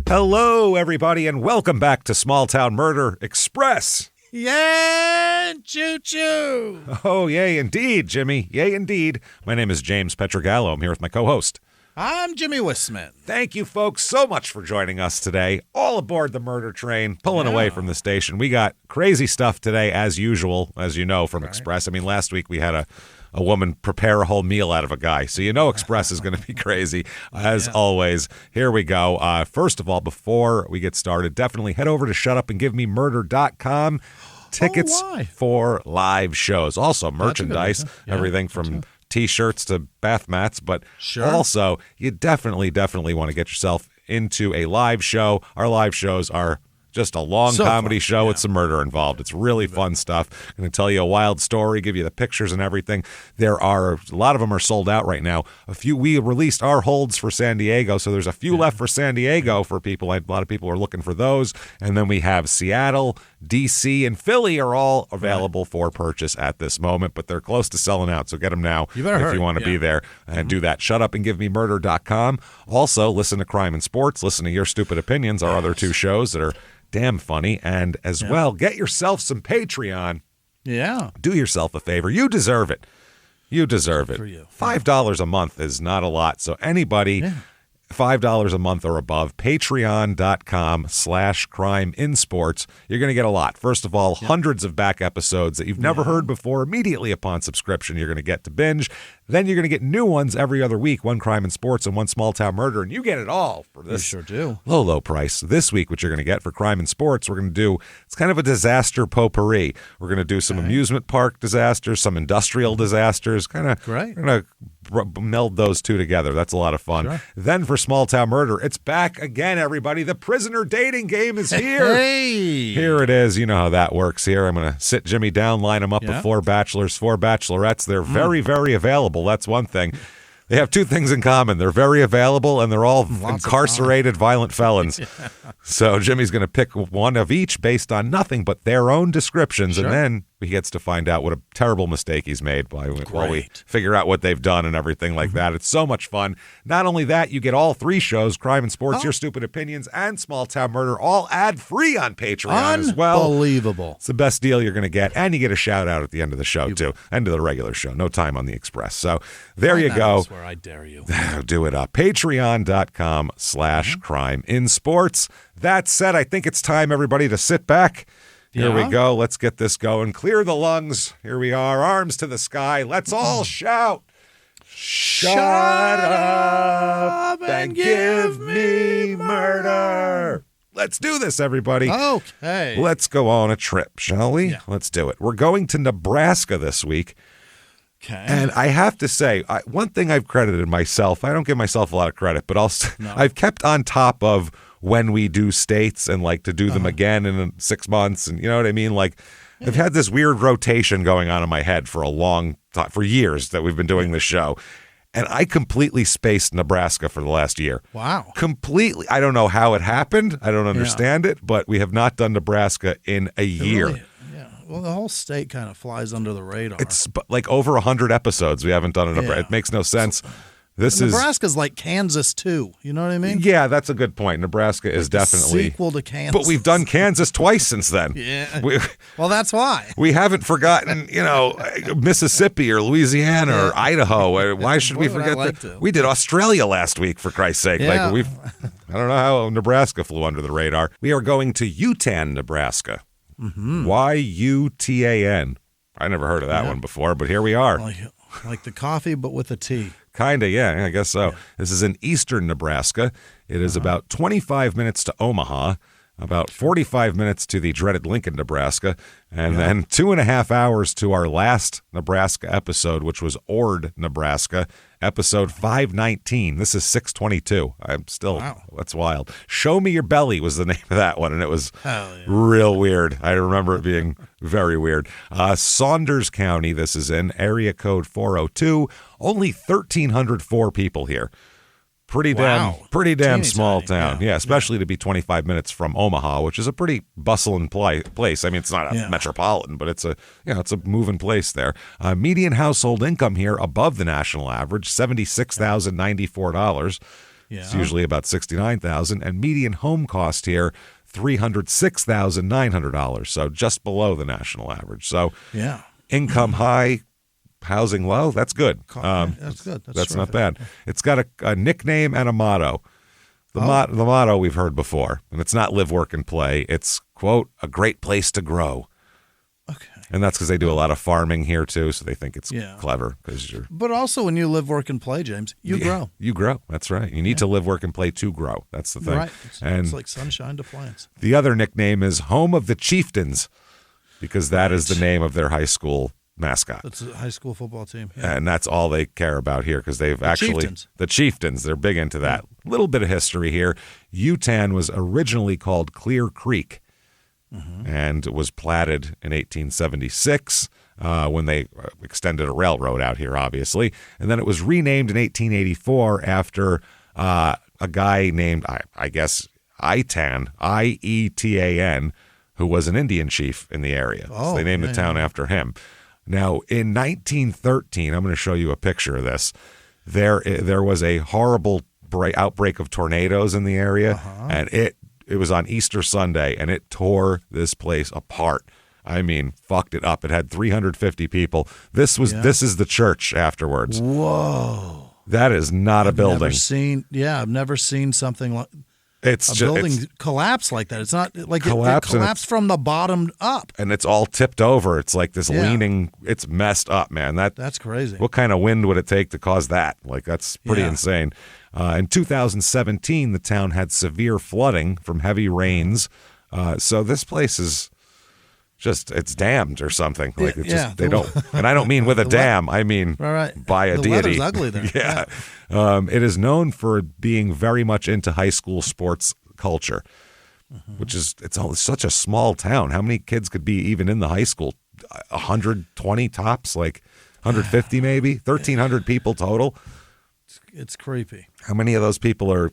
Hello, everybody, and welcome back to Small Town Murder Express. Yeah, choo-choo. Oh, yay, indeed, Jimmy. Yay, indeed. My name is James Petrogallo. I'm here with my co-host. I'm Jimmy Wisman. Thank you, folks, so much for joining us today. All aboard the murder train, pulling away from the station. We got crazy stuff today, as usual, as you know, from Express. I mean, last week we had a woman prepare a whole meal out of a guy. So you know Express is going to be crazy, as always. Here we go. First of all, before we get started, definitely head over to shutupandgivememurder.com. Tickets for live shows. Also merchandise, everything from T-shirts to bath mats. But also, you definitely want to get yourself into a live show. Our live shows are just a long comedy show with some murder involved. It's really fun stuff. I'm going to tell you a wild story, give you the pictures and everything. There are, a lot of them are sold out right now. We released our holds for San Diego, so there's a few left for San Diego for people. A lot of people are looking for those. And then we have Seattle, DC, and Philly are all available for purchase at this moment, but they're close to selling out, so get them now if you want to be there and do that. Shutupandgivememurder.com. Also, listen to Crime and Sports, listen to Your Stupid Opinions, our other two shows that are damn funny, and as well, get yourself some Patreon. Yeah. Do yourself a favor. You deserve it. You deserve it. $5 a month is not a lot, so anybody, $5 a month or above, patreon.com/crimeinsports. You're going to get a lot. First of all, hundreds of back episodes that you've never heard before. Immediately upon subscription, you're going to get to binge. Then you're going to get new ones every other week, one Crime and Sports and one Small Town Murder, and you get it all for this low price. This week, what you're going to get for Crime and Sports, we're going to do, it's kind of a disaster potpourri. We're going to do some amusement park disasters, some industrial disasters, kind of, we're going to meld those two together. That's a lot of fun. Then for Small Town Murder, it's back again, everybody. The prisoner dating game is here. Here it is. You know how that works here. I'm going to sit Jimmy down, line him up with 4 bachelors, 4 bachelorettes. They're very, very available. That's one thing. They have two things in common. They're very available, and they're all incarcerated violent felons. So Jimmy's going to pick one of each based on nothing but their own descriptions, and then he gets to find out what a terrible mistake he's made while we figure out what they've done and everything like that. It's so much fun. Not only that, you get all 3 shows, Crime and Sports, Your Stupid Opinions, and Small Town Murder, all ad-free on Patreon as well. Unbelievable. It's the best deal you're going to get, and you get a shout-out at the end of the show, too. End of the regular show. No time on the Express. So there you go. Where I dare you. Do it up. Patreon.com/crimeinsports. That said, I think it's time, everybody, to sit back. Here we go. Let's get this going. Clear the lungs. Here we are. Arms to the sky. Let's all shout. Shut up and give me murder. Let's do this, everybody. Okay. Let's go on a trip, shall we? Yeah. Let's do it. We're going to Nebraska this week. Okay. And I have to say, one thing I've credited myself, I don't give myself a lot of credit, but I've kept on top of when we do states and like to do them again in 6 months. And you know what I mean? Like I've had this weird rotation going on in my head for a long time, for years that we've been doing this show. And I completely spaced Nebraska for the last year. Wow. Completely. I don't know how it happened. I don't understand it, but we have not done Nebraska in a year. Really, well, the whole state kind of flies under the radar. It's like over 100 episodes we haven't done in Nebraska. It makes no sense. Nebraska's like Kansas, too. You know what I mean? Yeah, that's a good point. Nebraska is definitely sequel to Kansas. But we've done Kansas twice since then. Well, that's why. We haven't forgotten, Mississippi or Louisiana or Idaho. Why should we forget that? We did Australia last week, for Christ's sake. Yeah. I don't know how Nebraska flew under the radar. We are going to Yutan, Nebraska. Yutan. I never heard of that one before, but here we are. Like the coffee, but with a T. Kind of, yeah, I guess so. Yeah. This is in eastern Nebraska. It is about 25 minutes to Omaha, about 45 minutes to the dreaded Lincoln, Nebraska, and then 2.5 hours to our last Nebraska episode, which was Ord, Nebraska, episode 519. This is 622. I'm still, that's wild. Show Me Your Belly was the name of that one, and it was real weird. I remember it being very weird. Saunders County, this is in area code 402. Only 1,304 people here. Pretty Wow. damn Teeny small tiny. town. Yeah, especially to be 25 minutes from Omaha, which is a pretty bustling place. I mean, it's not a metropolitan, but it's a moving place there. Median household income here above the national average, $76,094. Yeah. It's usually about $69,000, and median home cost here $306,900. So just below the national average. So Yeah. income high, housing low. That's good. That's good. That's not bad. It's got a nickname and a motto. The motto we've heard before, and it's not live, work, and play. It's, quote, a great place to grow. Okay. And that's because they do a lot of farming here, too, so they think it's clever. But also when you live, work, and play, James, you grow. You grow. That's right. You need to live, work, and play to grow. That's the thing. Right. And it's like sunshine to plants. the other nickname is Home of the Chieftains, because that is the name of their high school mascot. That's a high school football team. Yeah. And that's all they care about here, because they've Chieftains. The Chieftains, they're big into that. Little bit of history here. Yutan was originally called Clear Creek and was platted in 1876 when they extended a railroad out here, obviously. And then it was renamed in 1884 after a guy named, I guess, Itan, Ietan, who was an Indian chief in the area. So they named the town after him. Now, in 1913, I'm going to show you a picture of this. There was a horrible outbreak of tornadoes in the area, and it was on Easter Sunday, and it tore this place apart. I mean, fucked it up. It had 350 people. This is the church afterwards. Whoa. That is not a building. I've never seen something like It's building collapse like that. It's not like it collapsed from the bottom up. And it's all tipped over. It's like this leaning. It's messed up, man. That's crazy. What kind of wind would it take to cause that? Like, that's pretty insane. In 2017, the town had severe flooding from heavy rains. So this place is it's damned or something. Like they don't, and I don't mean with a dam. I mean by a the deity. weather's ugly there. Yeah. It is known for being very much into high school sports culture, which is it's such a small town. How many kids could be even in the high school? 120 tops, like 150 maybe, 1,300 people total. It's creepy. How many of those people are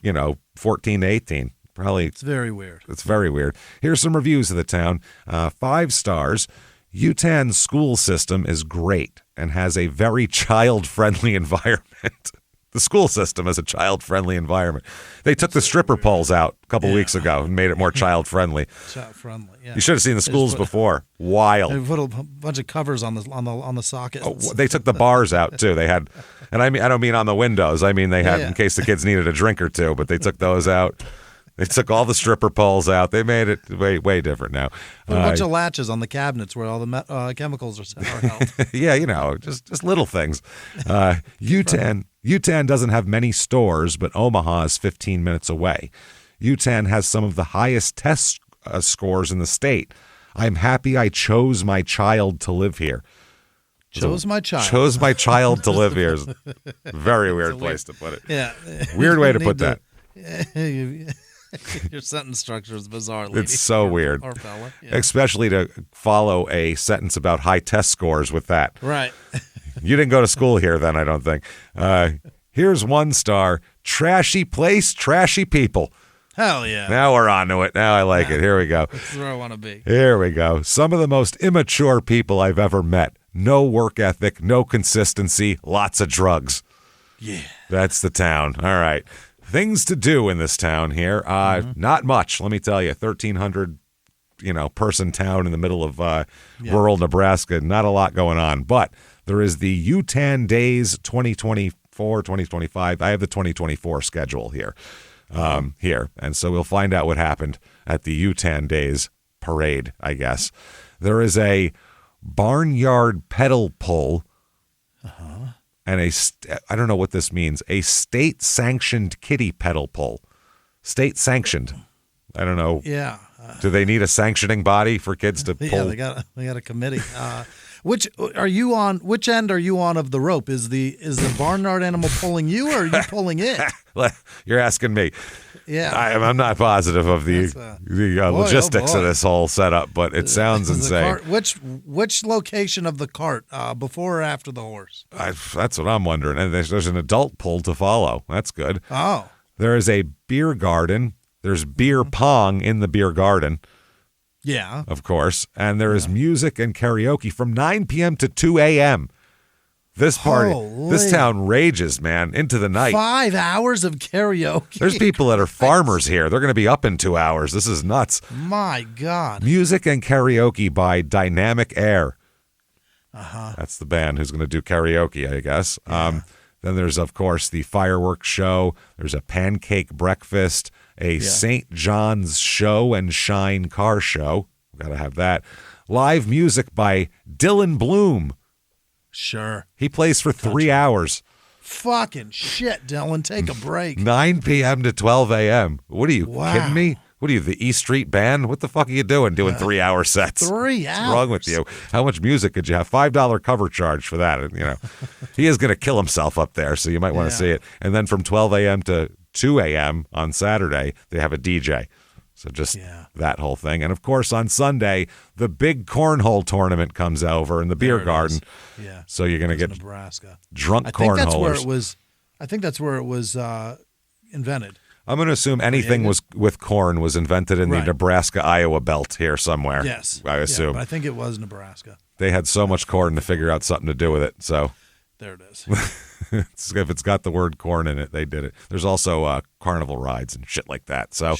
14 to 18? Probably. It's very weird. It's very weird. Here's some reviews of the town. 5 stars. Yutan's school system is great and has a very child-friendly environment. The school system is a child-friendly environment. They took the stripper poles out a couple weeks ago and made it more child-friendly. Child-friendly, yeah. You should have seen the schools before. Wild. They put a bunch of covers on the sockets. Oh, they took the bars out too. They had, and I don't mean on the windows. I mean they had in case the kids needed a drink or two. But they took those out. They took all the stripper poles out. They made it way different now. Put a bunch of latches on the cabinets where all the chemicals are held. Yeah, just little things. Yutan doesn't have many stores, but Omaha is 15 minutes away. Yutan has some of the highest test scores in the state. I'm happy I chose my child to live here. Chose my child to live here. Is a very weird place to put it. Yeah. Weird way to put that. Your sentence structure is bizarre, lady. It's so weird. Or fella. Yeah. Especially to follow a sentence about high test scores with that. Right. You didn't go to school here then, I don't think. Here's 1 star. Trashy place, trashy people. Hell yeah. Now we're on to it. Now I like it. Here we go. That's where I want to be. Here we go. Some of the most immature people I've ever met. No work ethic, no consistency, lots of drugs. Yeah. That's the town. All right. Things to do in this town here. Not much, let me tell you. 1,300, person town in the middle of rural Nebraska. Not a lot going on. But there is the Yutan Days 2024, 2025. I have the 2024 schedule here. And so we'll find out what happened at the Yutan Days parade, I guess. There is a barnyard pedal pull. And I don't know what this means, a state-sanctioned kiddie pedal pull. State-sanctioned. I don't know. Yeah. Do they need a sanctioning body for kids to pull? Yeah, they got a committee. Which are you on? Which end are you on of the rope? Is the barnyard animal pulling you, or are you pulling it? You're asking me. Yeah, I'm not positive of the logistics of this whole setup, but it sounds insane. Which location of the cart, before or after the horse? That's what I'm wondering. And there's an adult pull to follow. That's good. Oh, there is a beer garden. There's beer pong in the beer garden. Yeah, of course, and there is music and karaoke from 9 p.m. to 2 a.m. This town rages, man, into the night. 5 hours of karaoke. There's people that are farmers here. They're going to be up in 2 hours. This is nuts. My God. Music and karaoke by Dynamic Air. That's the band who's going to do karaoke, I guess. Yeah. Then there's, of course, the fireworks show. There's a pancake breakfast, a St. John's show and shine car show. Got to have that. Live music by Dylan Bloom. Sure. He plays for 3 hours. Fucking shit, Dylan. Take a break. 9 p.m. to 12 a.m. What are you kidding me? What are you, the E Street Band? What the fuck are you doing 3-hour sets? 3 hours? What's wrong with you? How much music could you have? $5 cover charge for that. You know, he is going to kill himself up there, so you might want to see it. And then from 12 a.m. to 2 a.m. on Saturday, they have a DJ. So just that whole thing. And, of course, on Sunday, the big cornhole tournament comes over in the beer garden. Yeah. So you're going to get Nebraska. Drunk cornholers. I think that's where it was invented. I'm going to assume anything with corn was invented in the Nebraska-Iowa belt here somewhere. Yes. I assume. Yeah, but I think it was Nebraska. They had so much corn to figure out something to do with it. So there it is. If it's got the word corn in it, they did it. There's also carnival rides and shit like that. So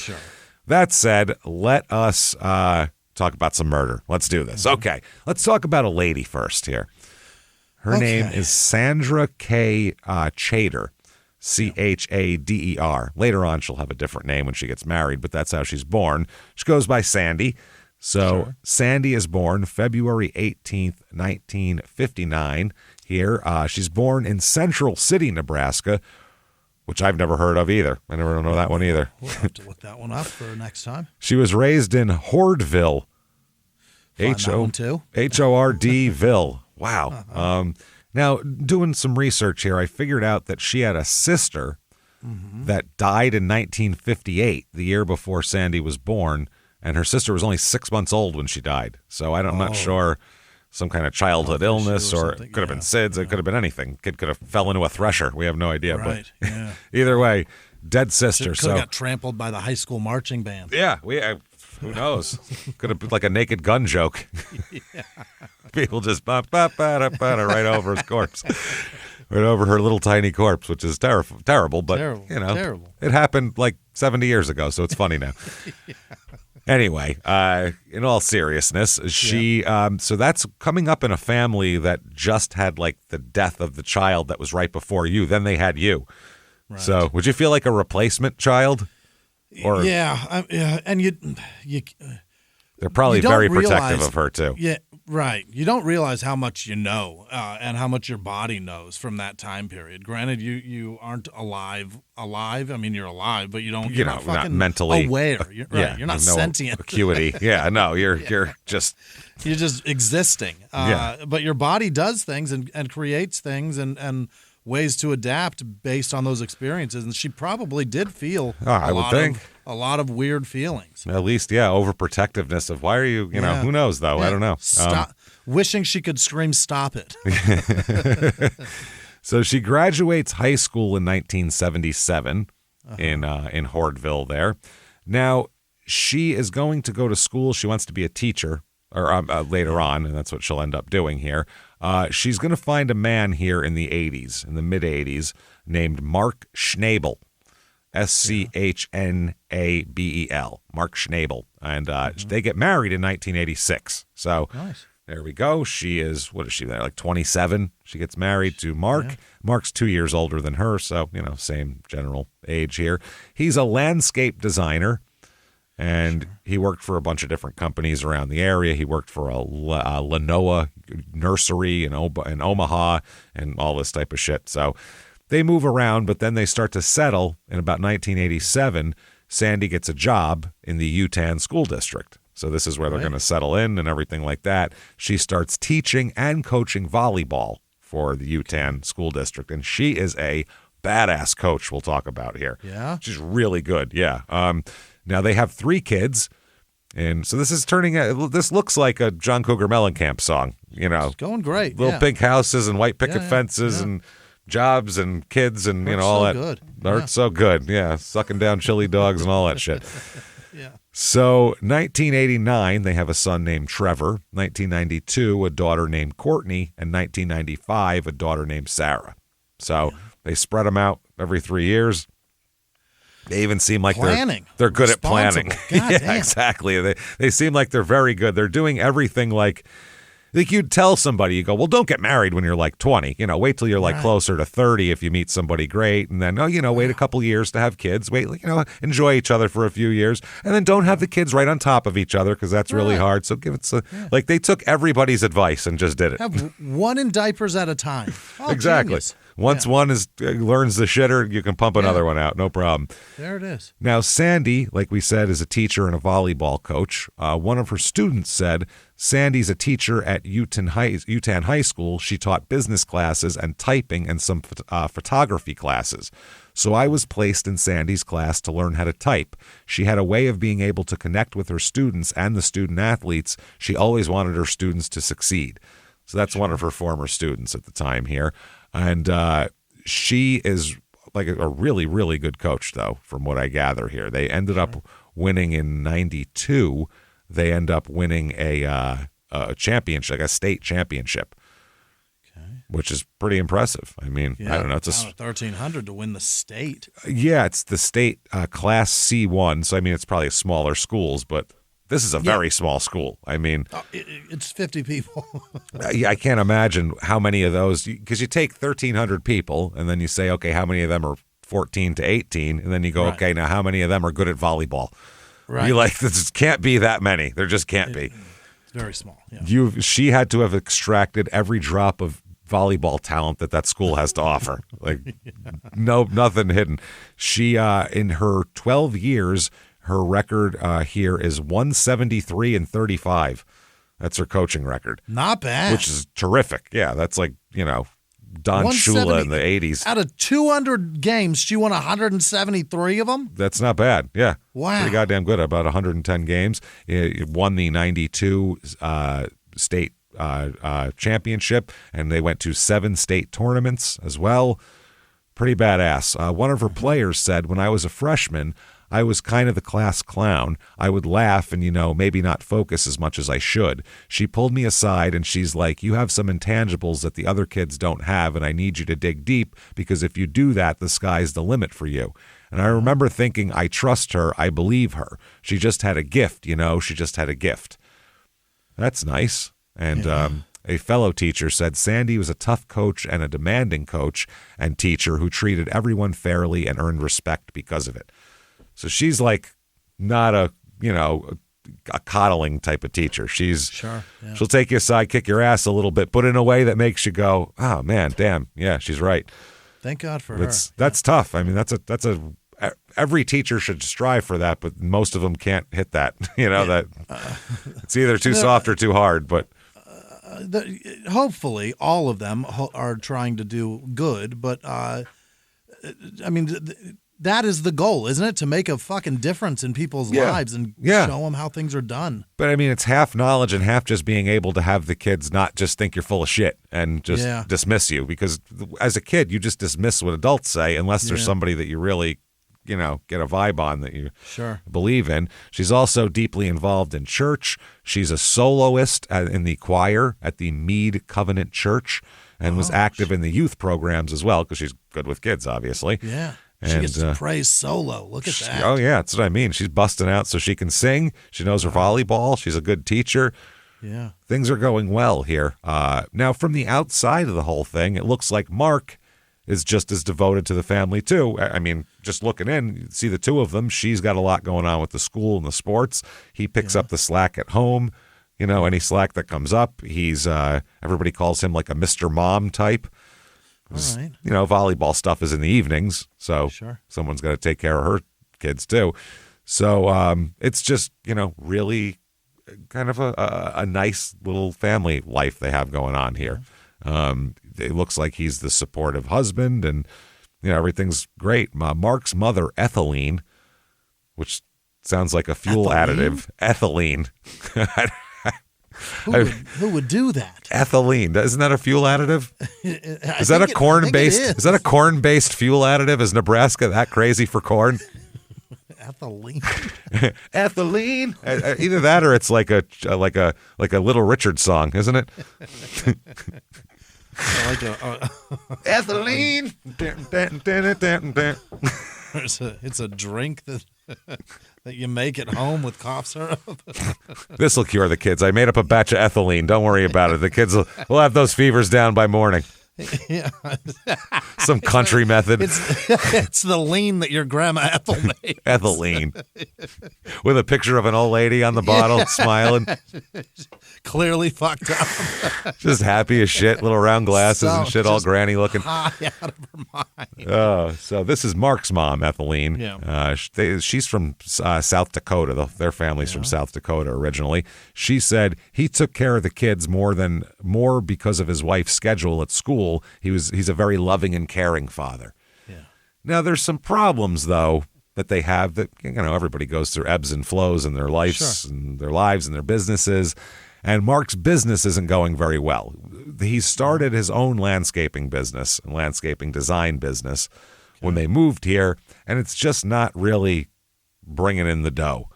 that said, let us talk about some murder. Let's do this. Okay. Let's talk about a lady first here. Her name is Sandra K. Chader. Chader. Later on, she'll have a different name when she gets married, but that's how she's born. She goes by Sandy. So Sandy is born February 18th, 1959 here. She's born in Central City, Nebraska, which I've never heard of either. I never know that one either. We'll have to look that one up for next time. She was raised in Hordville. Hordville. Wow. Now, doing some research here, I figured out that she had a sister that died in 1958, the year before Sandy was born, and her sister was only 6 months old when she died. So I'm not sure, some kind of childhood illness, or it could have been SIDS, it could have been anything. Kid could have fell into a thresher. We have no idea. Right, but either way, dead sister. Could have got trampled by the high school marching band. Yeah, who knows? Could have been like a Naked Gun joke. People just right over his corpse, right over her little tiny corpse, which is terrible. But terrible. It happened like 70 years ago, so it's funny now. Anyway, in all seriousness, she so that's coming up in a family that just had like the death of the child that was right before you. Then they had you. Right. So would you feel like a replacement child? Or and you they're probably very protective of her too. Yeah, right. You don't realize how much you know and how much your body knows from that time period. Granted, you aren't alive. I mean, you're alive, but you're not fucking not mentally aware. You're not sentient. Acuity. You're just existing. But your body does things and creates things and ways to adapt based on those experiences, and she probably did feel a lot of weird feelings. At least, overprotectiveness of why are you, who knows though? I don't know. Stop. Wishing she could scream, "Stop it." So she graduates high school in 1977 in Hordville there. Now, she is going to go to school. She wants to be a teacher, or later on, and that's what she'll end up doing here. She's going to find a man here in the mid-'80s, named Mark Schnabel, Schnabel, Mark Schnabel. And they get married in 1986. So there we go. She is, what is she there, like 27? She gets married to Mark. Yeah. Mark's 2 years older than her, so, same general age here. He's a landscape designer. And he worked for a bunch of different companies around the area. He worked for a Lanoa nursery in Omaha and all this type of shit. So they move around, but then they start to settle. In about 1987, Sandy gets a job in the Yutan school district. So this is where they're going to settle in and everything like that. She starts teaching and coaching volleyball for the Yutan school district, and she is a badass coach we'll talk about here. Yeah? She's really good, yeah. Now, they have 3 kids, and so this looks like a John Cougar Mellencamp song, It's going great. Little pink houses and white picket fences and jobs and kids and, all that. Good. It's so good, yeah. Sucking down chili dogs and all that shit. Yeah. So 1989, they have a son named Trevor. 1992, a daughter named Courtney. And 1995, a daughter named Sarah. So they spread them out every 3 years. They even seem like they're good at planning. Yeah, damn. Exactly. They seem like they're very good. They're doing everything like you'd tell somebody, you go, well, don't get married when you're like 20. Wait till you're like closer to 30 if you meet somebody great. And then, wait a couple years to have kids. Wait, enjoy each other for a few years. And then don't have the kids right on top of each other because that's really hard. So give it like they took everybody's advice and just did it. Have one in diapers at a time. Oh, exactly. Genius. Once one learns the shitter, you can pump another one out. No problem. There it is. Now, Sandy, like we said, is a teacher and a volleyball coach. One of her students said, Sandy's a teacher at Yutan High School. She taught business classes and typing and some photography classes. So I was placed in Sandy's class to learn how to type. She had a way of being able to connect with her students and the student athletes. She always wanted her students to succeed. So that's one of her former students at the time here. And she is like a really, really good coach, though, from what I gather here. They ended up winning in 92. They end up winning a championship, like a state championship, which is pretty impressive. I mean, I don't know. It's 1,300 to win the state. Yeah, it's the state class C1. So, I mean, it's probably smaller schools, but this is a very small school. I mean, it's 50 people. I can't imagine how many of those, because you take 1,300 people and then you say, okay, how many of them are 14 to 18? And then you go, okay, now how many of them are good at volleyball? Right. You're like, this can't be that many. There just can't be. It's very small. Yeah. She had to have extracted every drop of volleyball talent that school has to offer. Like, nothing hidden. She, in her 12 years, her record here is 173-35. That's her coaching record. Not bad. Which is terrific. Yeah, that's like, Don Shula in the 80s. Out of 200 games, she won 173 of them? That's not bad. Yeah. Wow. Pretty goddamn good. About 110 games. It won the 92 state championship, and they went to 7 state tournaments as well. Pretty badass. One of her players said, when I was a freshman, I was kind of the class clown. I would laugh and, maybe not focus as much as I should. She pulled me aside and she's like, you have some intangibles that the other kids don't have, and I need you to dig deep because if you do that, the sky's the limit for you. And I remember thinking, I trust her. I believe her. She just had a gift, She just had a gift. That's nice. And a fellow teacher said Sandy was a tough coach and a demanding coach and teacher who treated everyone fairly and earned respect because of it. So she's like not a coddling type of teacher. She'll take you aside, kick your ass a little bit, but in a way that makes you go, oh man, damn, yeah, she's right. Thank God for her. That's tough. I mean, every teacher should strive for that, but most of them can't hit that. That it's either too soft or too hard. But hopefully, all of them are trying to do good. But that is the goal, isn't it? To make a fucking difference in people's lives and show them how things are done. But I mean, it's half knowledge and half just being able to have the kids not just think you're full of shit and just dismiss you. Because as a kid, you just dismiss what adults say unless there's somebody that you really, get a vibe on that you believe in. She's also deeply involved in church. She's a soloist in the choir at the Mead Covenant Church and was active in the youth programs as well because she's good with kids, obviously. Yeah. She gets to praise solo. Look at that. Oh, yeah. That's what I mean. She's busting out so she can sing. She knows her volleyball. She's a good teacher. Yeah. Things are going well here. Now, from the outside of the whole thing, it looks like Mark is just as devoted to the family, too. I mean, just looking in, you see the two of them. She's got a lot going on with the school and the sports. He picks up the slack at home. Any slack that comes up. He's everybody calls him like a Mr. Mom type. All right. Volleyball stuff is in the evenings, so someone's got to take care of her kids too. So it's just, really kind of a nice little family life they have going on here. It looks like he's the supportive husband, and everything's great. Mark's mother, Ethylene, which sounds like a fuel additive. Ethylene. Who would do that? Ethylene. Isn't that a fuel additive? Is that a corn-based? Is that a corn-based fuel additive? Is Nebraska that crazy for corn? Ethylene. Ethylene. Either that or it's like a Little Richard song, isn't it? Ethylene. It's a drink that you make at home with cough syrup. This will cure the kids. I made up a batch of ethylene. Don't worry about it. The kids will have those fevers down by morning. Yeah. Some country method. It's the lean that your grandma Ethel made. Ethylene. With a picture of an old lady on the bottle, smiling. Clearly fucked up. Just happy as shit, little round glasses and shit, all granny looking. High out of her mind. Oh, so this is Mark's mom, Ethylene. Yeah. She's from South Dakota. Their family's from South Dakota originally. She said he took care of the kids more because of his wife's schedule at school. He's a very loving and caring father. Yeah. Now there's some problems though that they have that everybody goes through ebbs and flows in their lives and their lives and their businesses. And Mark's business isn't going very well. He started his own landscaping business and landscaping design business when they moved here, and it's just not really bringing in the dough.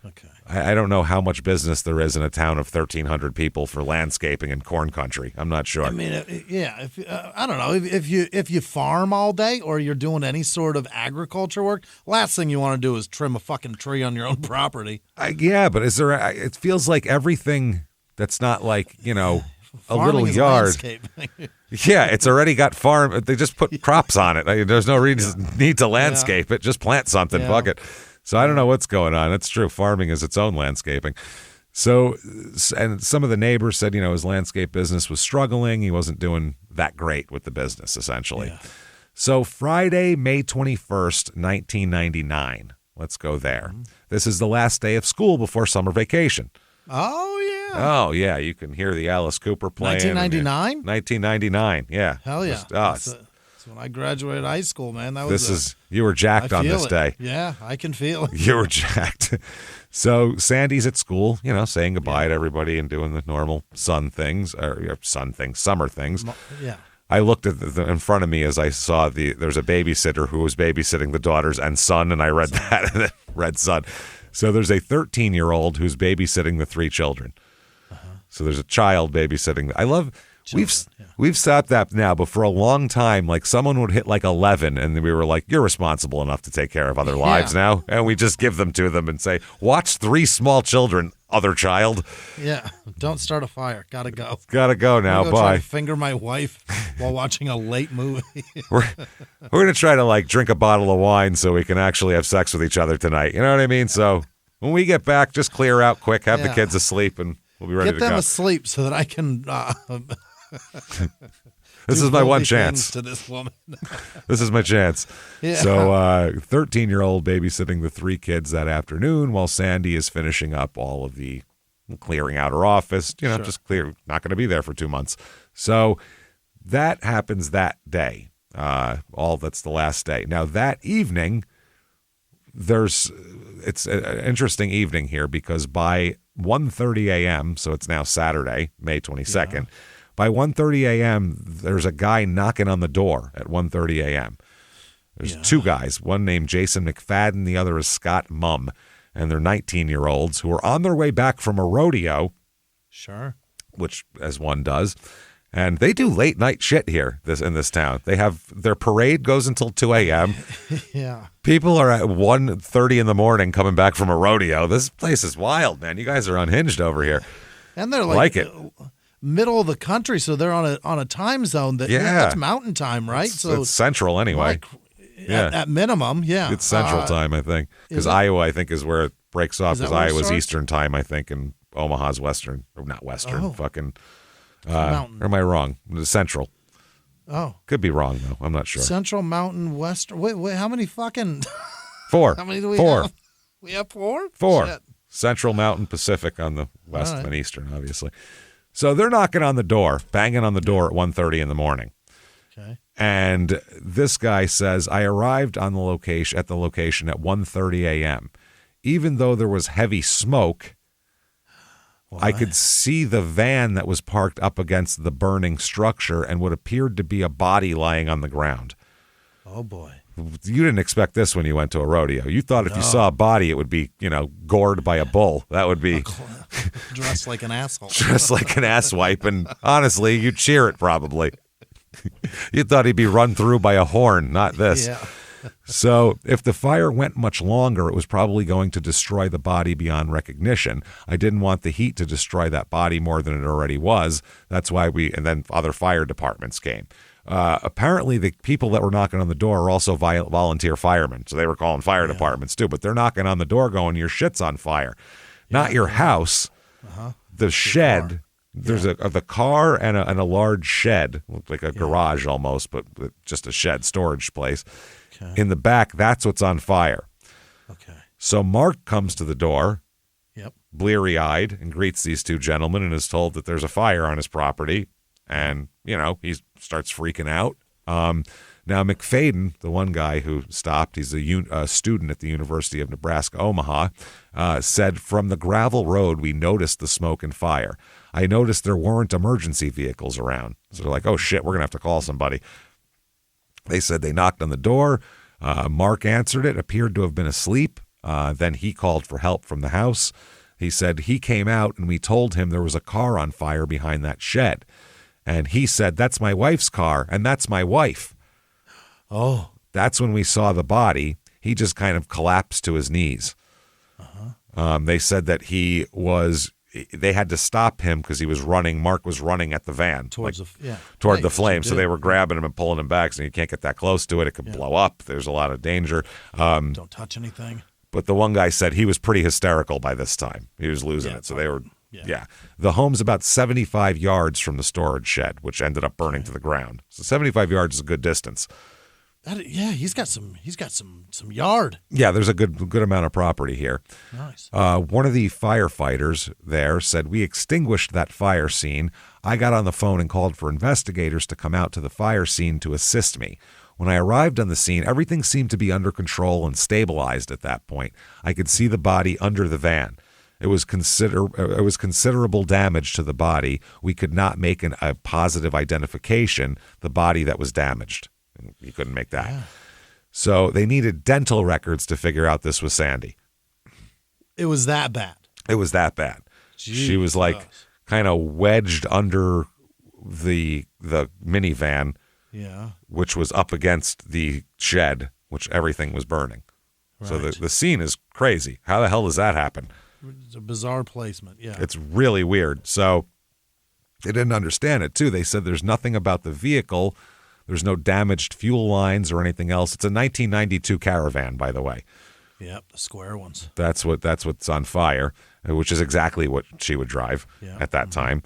Okay. I don't know how much business there is in a town of 1,300 people for landscaping in corn country. I'm not sure. I mean, I don't know. If you farm all day or you're doing any sort of agriculture work, last thing you want to do is trim a fucking tree on your own property. Yeah, but it feels like everything that's not like, a Farming little is yard. landscaping. Yeah, it's already got farm. They just put crops on it. There's no need to landscape it. Just plant something. Yeah. Fuck it. So I don't know what's going on. It's true. Farming is its own landscaping. So, and some of the neighbors said, his landscape business was struggling. He wasn't doing that great with the business, essentially. Yeah. So Friday, May 21st, 1999. Let's go there. Mm-hmm. This is the last day of school before summer vacation. Oh, yeah. Oh, yeah. You can hear the Alice Cooper playing. 1999? 1999, yeah. Hell yeah. That's when I graduated high school, man. You were jacked on this day. Yeah, I can feel it. You were jacked. So Sandy's at school, saying goodbye to everybody and doing the normal summer things. Yeah. I looked at in front of me as I saw there's a babysitter who was babysitting the daughters and son, and I read that and read son. So there's a 13-year-old who's babysitting the 3 children. Uh-huh. So there's a child babysitting. I love. We've stopped that now, but for a long time, like someone would hit like 11, and we were like, "You're responsible enough to take care of other lives now," and we just give them to them and say, "Watch 3 small children, other child." Yeah, don't start a fire. Gotta go. Gotta go now. Bye. Bye. Finger my wife while watching a late movie. We're gonna try to drink a bottle of wine so we can actually have sex with each other tonight. You know what I mean? So when we get back, just clear out quick, have the kids asleep, and we'll be ready to go. Get them asleep so that I can. This is my one chance. To this woman. This is my chance. Yeah. So 13-year-old babysitting the 3 kids that afternoon while Sandy is finishing up all of the clearing out her office, just clear, not going to be there for 2 months. So that happens that day. That's the last day. Now that evening, it's an interesting evening here because by 1:30 a.m., so it's now Saturday, May 22nd, yeah. By 1:30 a.m., there's a guy knocking on the door at 1:30 a.m. There's 2 guys, one named Jason McFadden, the other is Scott Mumm, and they're 19-year-olds who are on their way back from a rodeo. Sure. Which, as one does. And they do late night shit here in this town. They have their parade goes until 2 a.m. Yeah. People are at 1:30 in the morning coming back from a rodeo. This place is wild, man. You guys are unhinged over here. And they're like it. Middle of the country, so they're on a time zone that's mountain time, right? It's central anyway. At minimum, yeah. It's central time, I think, because Iowa, I think, is where it breaks off. Because Iowa's Eastern time, I think, and Omaha's Western, or not Western. Fucking. Or am I wrong? Central. Oh, could be wrong though. I'm not sure. Central, Mountain, Western. Wait. How many fucking? 4. How many do we 4. have? We have 4. 4. Shit. Central Mountain Pacific on the west and eastern, obviously. So they're knocking on the door, banging on the door at 1:30 in the morning. Okay. And this guy says, I arrived on the location at 1:30 a.m. Even though there was heavy smoke, I could see the van that was parked up against the burning structure and what appeared to be a body lying on the ground. Oh, boy. You didn't expect this when you went to a rodeo. You thought if you saw a body, it would be, gored by a bull. That would be... Dressed like an asshole. Dressed like an asswipe. And honestly, you'd cheer it probably. You thought he'd be run through by a horn, not this. Yeah. So if the fire went much longer, it was probably going to destroy the body beyond recognition. I didn't want the heat to destroy that body more than it already was. That's why and then other fire departments came. Apparently the people that were knocking on the door are also volunteer firemen. So they were calling fire departments too, but they're knocking on the door going, your shit's on fire. Not your house, the shed. There's the car and a large shed, looked like a garage almost, but just a shed storage place. Okay. In the back, that's what's on fire. Okay. So Mark comes to the door, bleary-eyed, and greets these two gentlemen and is told that there's a fire on his property. And, he starts freaking out. Now, McFadden, the one guy who stopped, he's a student at the University of Nebraska, Omaha, said, from the gravel road, we noticed the smoke and fire. I noticed there weren't emergency vehicles around. So they're like, oh, shit, we're going to have to call somebody. They said they knocked on the door. Mark answered it, appeared to have been asleep. Then he called for help from the house. He said he came out and we told him there was a car on fire behind that shed. And he said, that's my wife's car, and that's my wife. Oh. That's when we saw the body. He just kind of collapsed to his knees. They said that they had to stop him because he was running. Mark was running at the van. Toward the flame. So they were grabbing him and pulling him back. So you can't get that close to it. It could blow up. There's a lot of danger. Don't touch anything. But the one guy said he was pretty hysterical by this time. He was losing it. So they were... Yeah. The home's about 75 yards from the storage shed, which ended up burning to the ground. So 75 yards is a good distance. He's got some yard. Yeah, there's a good amount of property here. Nice. One of the firefighters there said, we extinguished that fire scene. I got on the phone and called for investigators to come out to the fire scene to assist me. When I arrived on the scene, everything seemed to be under control and stabilized at that point. I could see the body under the van. It was considerable damage to the body. We could not make a positive identification, the body that was damaged. You couldn't make that. Yeah. So they needed dental records to figure out this was Sandy. It was that bad. It was that bad. Jeez. She was like kind of wedged under the minivan, which was up against the shed, which everything was burning. Right. So the scene is crazy. How the hell does that happen? It's a bizarre placement, It's really weird. So they didn't understand it, too. They said there's nothing about the vehicle. There's no damaged fuel lines or anything else. It's a 1992 Caravan, by the way. Yep, the square ones. That's what's on fire, which is exactly what she would drive at that time.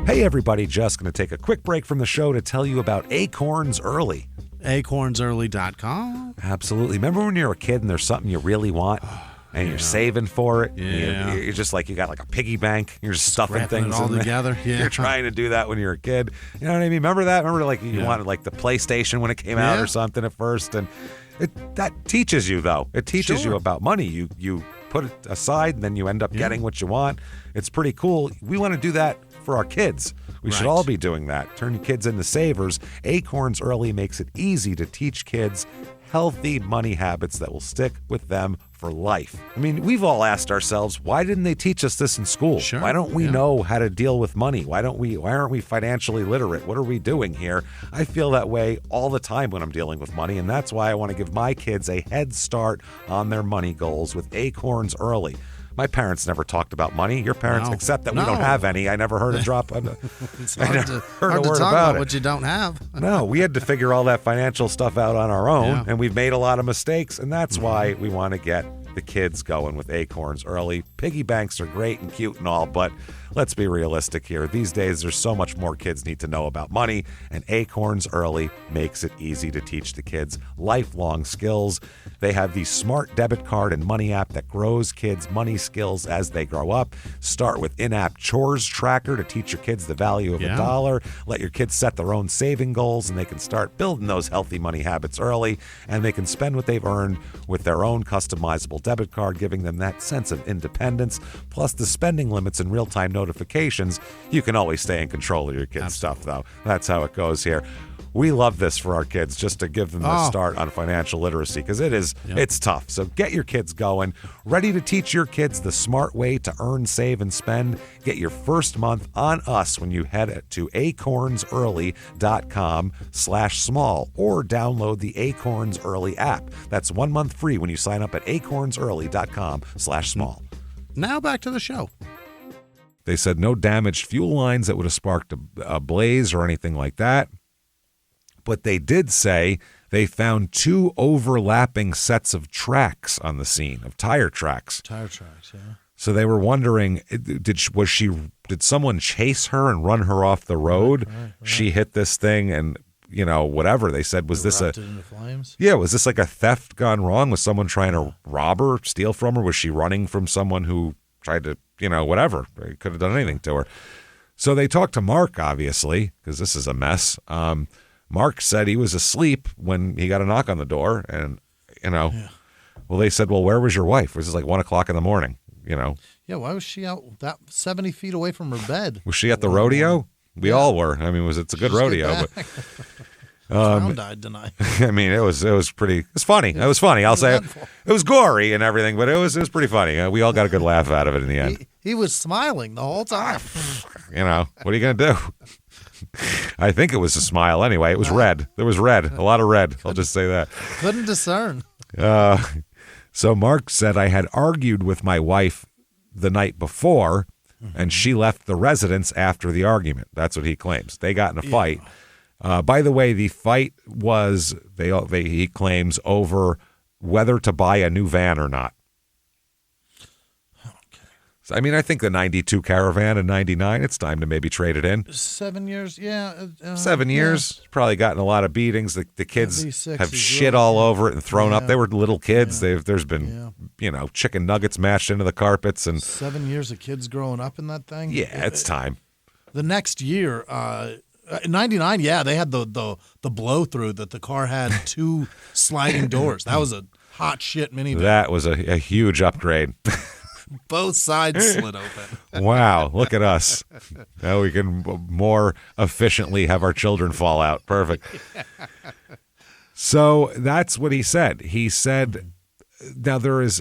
Hey, everybody, just going to take a quick break from the show to tell you about Acorns Early. AcornsEarly.com. Absolutely. Remember when you were a kid and there's something you really want? And you're saving for it. Yeah. You're just like, you got like a piggy bank. You're just stuffing things all together. Yeah. You're trying to do that when you're a kid. You know what I mean? Remember that? Remember like you wanted like the PlayStation when it came out or something at first. And that teaches you, though. It teaches you about money. You put it aside and then you end up getting what you want. It's pretty cool. We want to do that for our kids. We should all be doing that. Turn your kids into savers. Acorns Early makes it easy to teach kids healthy money habits that will stick with them for life. I mean, we've all asked ourselves, why didn't they teach us this in school? Sure. Why don't we know how to deal with money? Why aren't we financially literate? What are we doing here? I feel that way all the time when I'm dealing with money, and that's why I want to give my kids a head start on their money goals with Acorns Early. My parents never talked about money. Your parents, except that we don't have any. I never heard a drop. It's hard to talk about what you don't have. No, we had to figure all that financial stuff out on our own, and we've made a lot of mistakes, and that's why we want to get the kids going with acorns early. Piggy banks are great and cute and all, but let's be realistic here. These days, there's so much more kids need to know about money, and acorns early makes it easy to teach the kids lifelong skills. They have the smart debit card and money app that grows kids' money skills as they grow up. Start with in-app chores tracker to teach your kids the value of a dollar. Let your kids set their own saving goals, and they can start building those healthy money habits early, and they can spend what they've earned with their own customizable debit card, giving them that sense of independence. Plus the spending limits and real-time notifications. You can always stay in control of your kids' stuff, though. That's how it goes here. We love this for our kids, just to give them the start on financial literacy, because it's tough. So get your kids going. Ready to teach your kids the smart way to earn, save, and spend? Get your first month on us when you head to acornsearly.com/small or download the Acorns Early app. That's 1 month free when you sign up at acornsearly.com/small. Now back to the show. They said no damaged fuel lines that would have sparked a blaze or anything like that. But they did say they found 2 overlapping sets of tracks on the scene, of tire tracks. Tire tracks, yeah. So they were wondering, did someone chase her and run her off the road? Right. She hit this thing and, whatever. They said, was this into flames? Yeah, was this like a theft gone wrong? Was someone trying to rob her, steal from her? Was she running from someone who tried to, whatever? They could have done anything to her. So they talked to Mark, obviously, because this is a mess. Mark said he was asleep when he got a knock on the door, and well, they said, well, where was your wife? It was like 1 o'clock in the morning. Yeah, why was she out that 70 feet away from her bed? Was she at the rodeo? We all were. I mean, it's a good rodeo, but Brown died tonight. I mean, it was pretty. It's funny. It was funny. I'll say it was gory and everything, but it was pretty funny. We all got a good laugh out of it in the end. He was smiling the whole time. What are you going to do? I think it was a smile anyway. It was red. There was red. A lot of red. I'll just say that. Couldn't discern. So Mark said, I had argued with my wife the night before, and she left the residence after the argument. That's what he claims. They got in a fight. By the way, the fight was, he claims, over whether to buy a new van or not. I mean, I think the 92 Caravan and 99, it's time to maybe trade it in. 7 years, yeah. 7 years. Probably gotten a lot of beatings. The kids have shit all over it and thrown up. They were little kids. There's been, chicken nuggets mashed into the carpets. And 7 years of kids growing up in that thing? Yeah, it's time. The next year, 99, they had the blow-through that the car had 2 sliding doors. That was a hot shit minivan. That was a huge upgrade. Both sides slid open. Wow, look at us. Now we can more efficiently have our children fall out. Perfect. So that's what he said. He said, now there is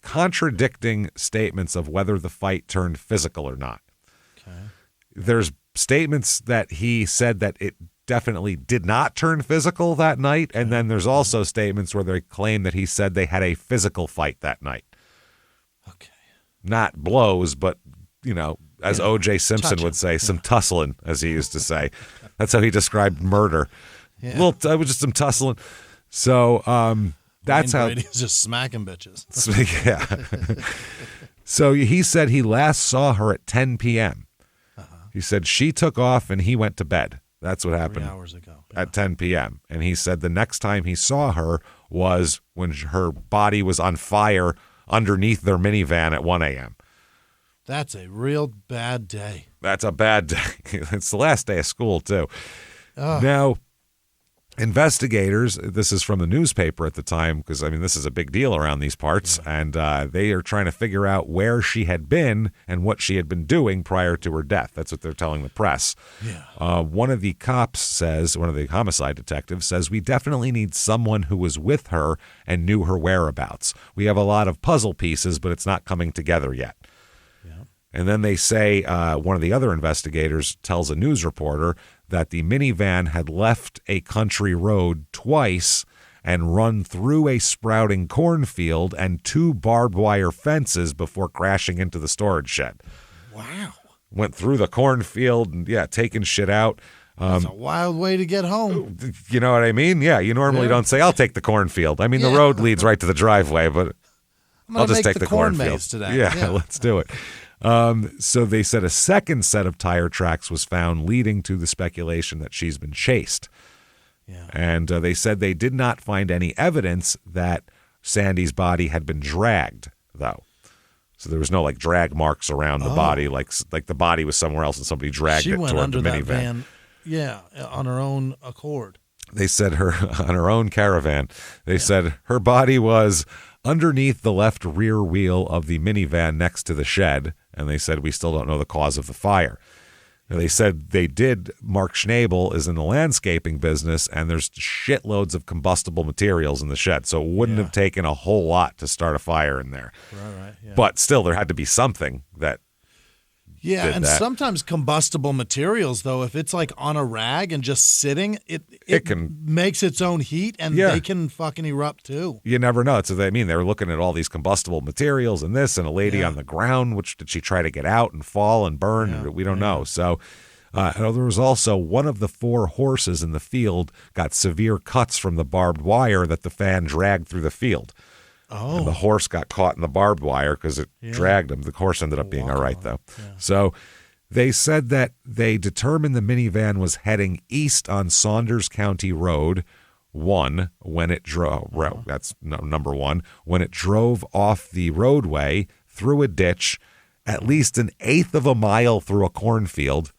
contradicting statements of whether the fight turned physical or not. Okay. There's statements that he said that it definitely did not turn physical that night, and then there's also statements where they claim that he said they had a physical fight that night. Okay. Not blows, but, as O.J. Simpson would say, some tussling, as he used to say. That's how he described murder. Yeah. I was just some tussling. So that's how. He's just smacking bitches. Yeah. So he said he last saw her at 10 p.m. He said she took off and he went to bed. That's what happened 3 hours ago. At 10 p.m. And he said the next time he saw her was when her body was on fire underneath their minivan at 1 a.m. That's a real bad day. That's a bad day. It's the last day of school, too. Now, investigators, this is from the newspaper at the time, because, this is a big deal around these parts, and they are trying to figure out where she had been and what she had been doing prior to her death. That's what they're telling the press. Yeah. One of the cops says, one of the homicide detectives says, we definitely need someone who was with her and knew her whereabouts. We have a lot of puzzle pieces, but it's not coming together yet. Yeah. And then they say, one of the other investigators tells a news reporter that the minivan had left a country road twice and run through a sprouting cornfield and 2 barbed wire fences before crashing into the storage shed. Wow. Went through the cornfield and, taking shit out. That's a wild way to get home. You know what I mean? Yeah, you normally don't say, I'll take the cornfield. The road leads right to the driveway, but I'll just take the cornfield maze today. Yeah, let's do it. So they said a second set of tire tracks was found, leading to the speculation that she's been chased. Yeah. And they said they did not find any evidence that Sandy's body had been dragged, though. So there was no like drag marks around the body, like the body was somewhere else and somebody dragged it toward the minivan. She went under that van, on her own accord. They said on her own caravan. They said her body was underneath the left rear wheel of the minivan next to the shed, and they said we still don't know the cause of the fire. And they said Mark Schnabel is in the landscaping business, and there's shitloads of combustible materials in the shed, so it wouldn't have taken a whole lot to start a fire in there. Right, yeah. But still, there had to be something that and sometimes combustible materials, though, if it's like on a rag and just sitting, it can makes its own heat, and they can fucking erupt too. You never know. So they were looking at all these combustible materials and this, and a lady on the ground, which did she try to get out and fall and burn? Yeah. We don't know. So there was also one of the 4 horses in the field got severe cuts from the barbed wire that the fan dragged through the field. Oh. And the horse got caught in the barbed wire because it dragged him. The horse ended up being all right, though. Yeah. So they said that they determined the minivan was heading east on Saunders County Road 1 when it drove. That's number 1. When it drove off the roadway through a ditch, at least an eighth of a mile through a cornfield.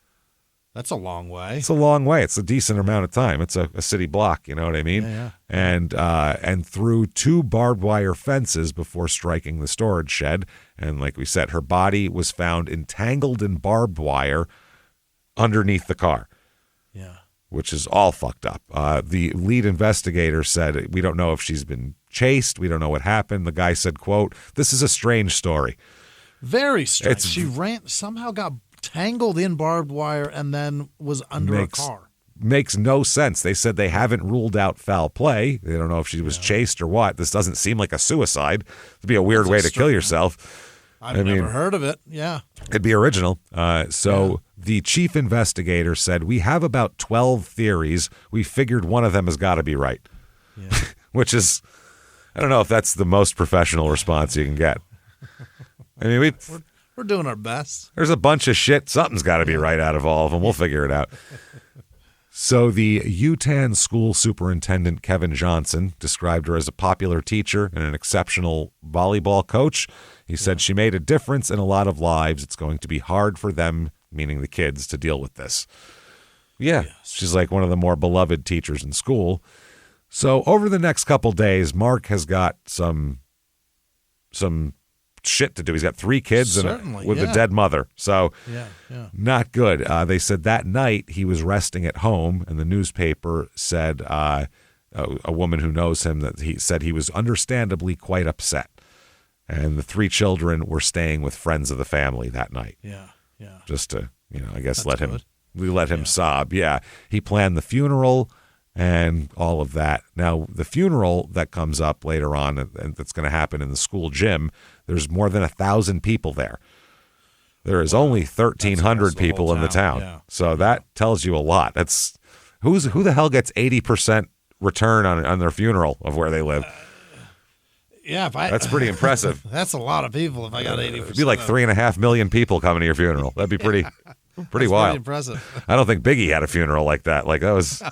That's a long way. It's a long way. It's a decent amount of time. It's a city block, you know what I mean? Yeah. And through 2 barbed wire fences before striking the storage shed. And like we said, her body was found entangled in barbed wire underneath the car. Yeah. Which is all fucked up. The lead investigator said, we don't know if she's been chased. We don't know what happened. The guy said, quote, "This is a strange story." Very strange. She somehow got tangled in barbed wire and then was under a car. Makes no sense. They said they haven't ruled out foul play. They don't know if she was chased or what. This doesn't seem like a suicide. It'd be a weird way to kill yourself. I've never heard of it. Yeah. It'd be original. The chief investigator said, we have about 12 theories. We figured one of them has got to be right. Yeah. Which is, I don't know if that's the most professional response you can get. I mean, we're doing our best. There's a bunch of shit. Something's got to be right out of all of them. We'll figure it out. So the Yutan school superintendent, Kevin Johnson, described her as a popular teacher and an exceptional volleyball coach. He said she made a difference in a lot of lives. It's going to be hard for them, meaning the kids, to deal with this. Yeah, she's like one of the more beloved teachers in school. So over the next couple days, Mark has got some shit to do. He's got 3 kids with a dead mother. So not good. They said that night he was resting at home, and the newspaper said a woman who knows him that he said he was understandably quite upset. And the 3 children were staying with friends of the family that night. Yeah. Just to, I guess let him sob. Yeah. He planned the funeral and all of that. Now, the funeral that comes up later on and that's going to happen in the school gym, there's more than 1,000 people there. There is only 1,300 people in the town. Yeah. So that tells you a lot. That's who the hell gets 80% return on their funeral of where they live? That's pretty impressive. That's a lot of people if I got 80%. It'd be like 3.5 million people coming to your funeral. That'd be pretty wild. Pretty impressive. I don't think Biggie had a funeral like that. Like that was...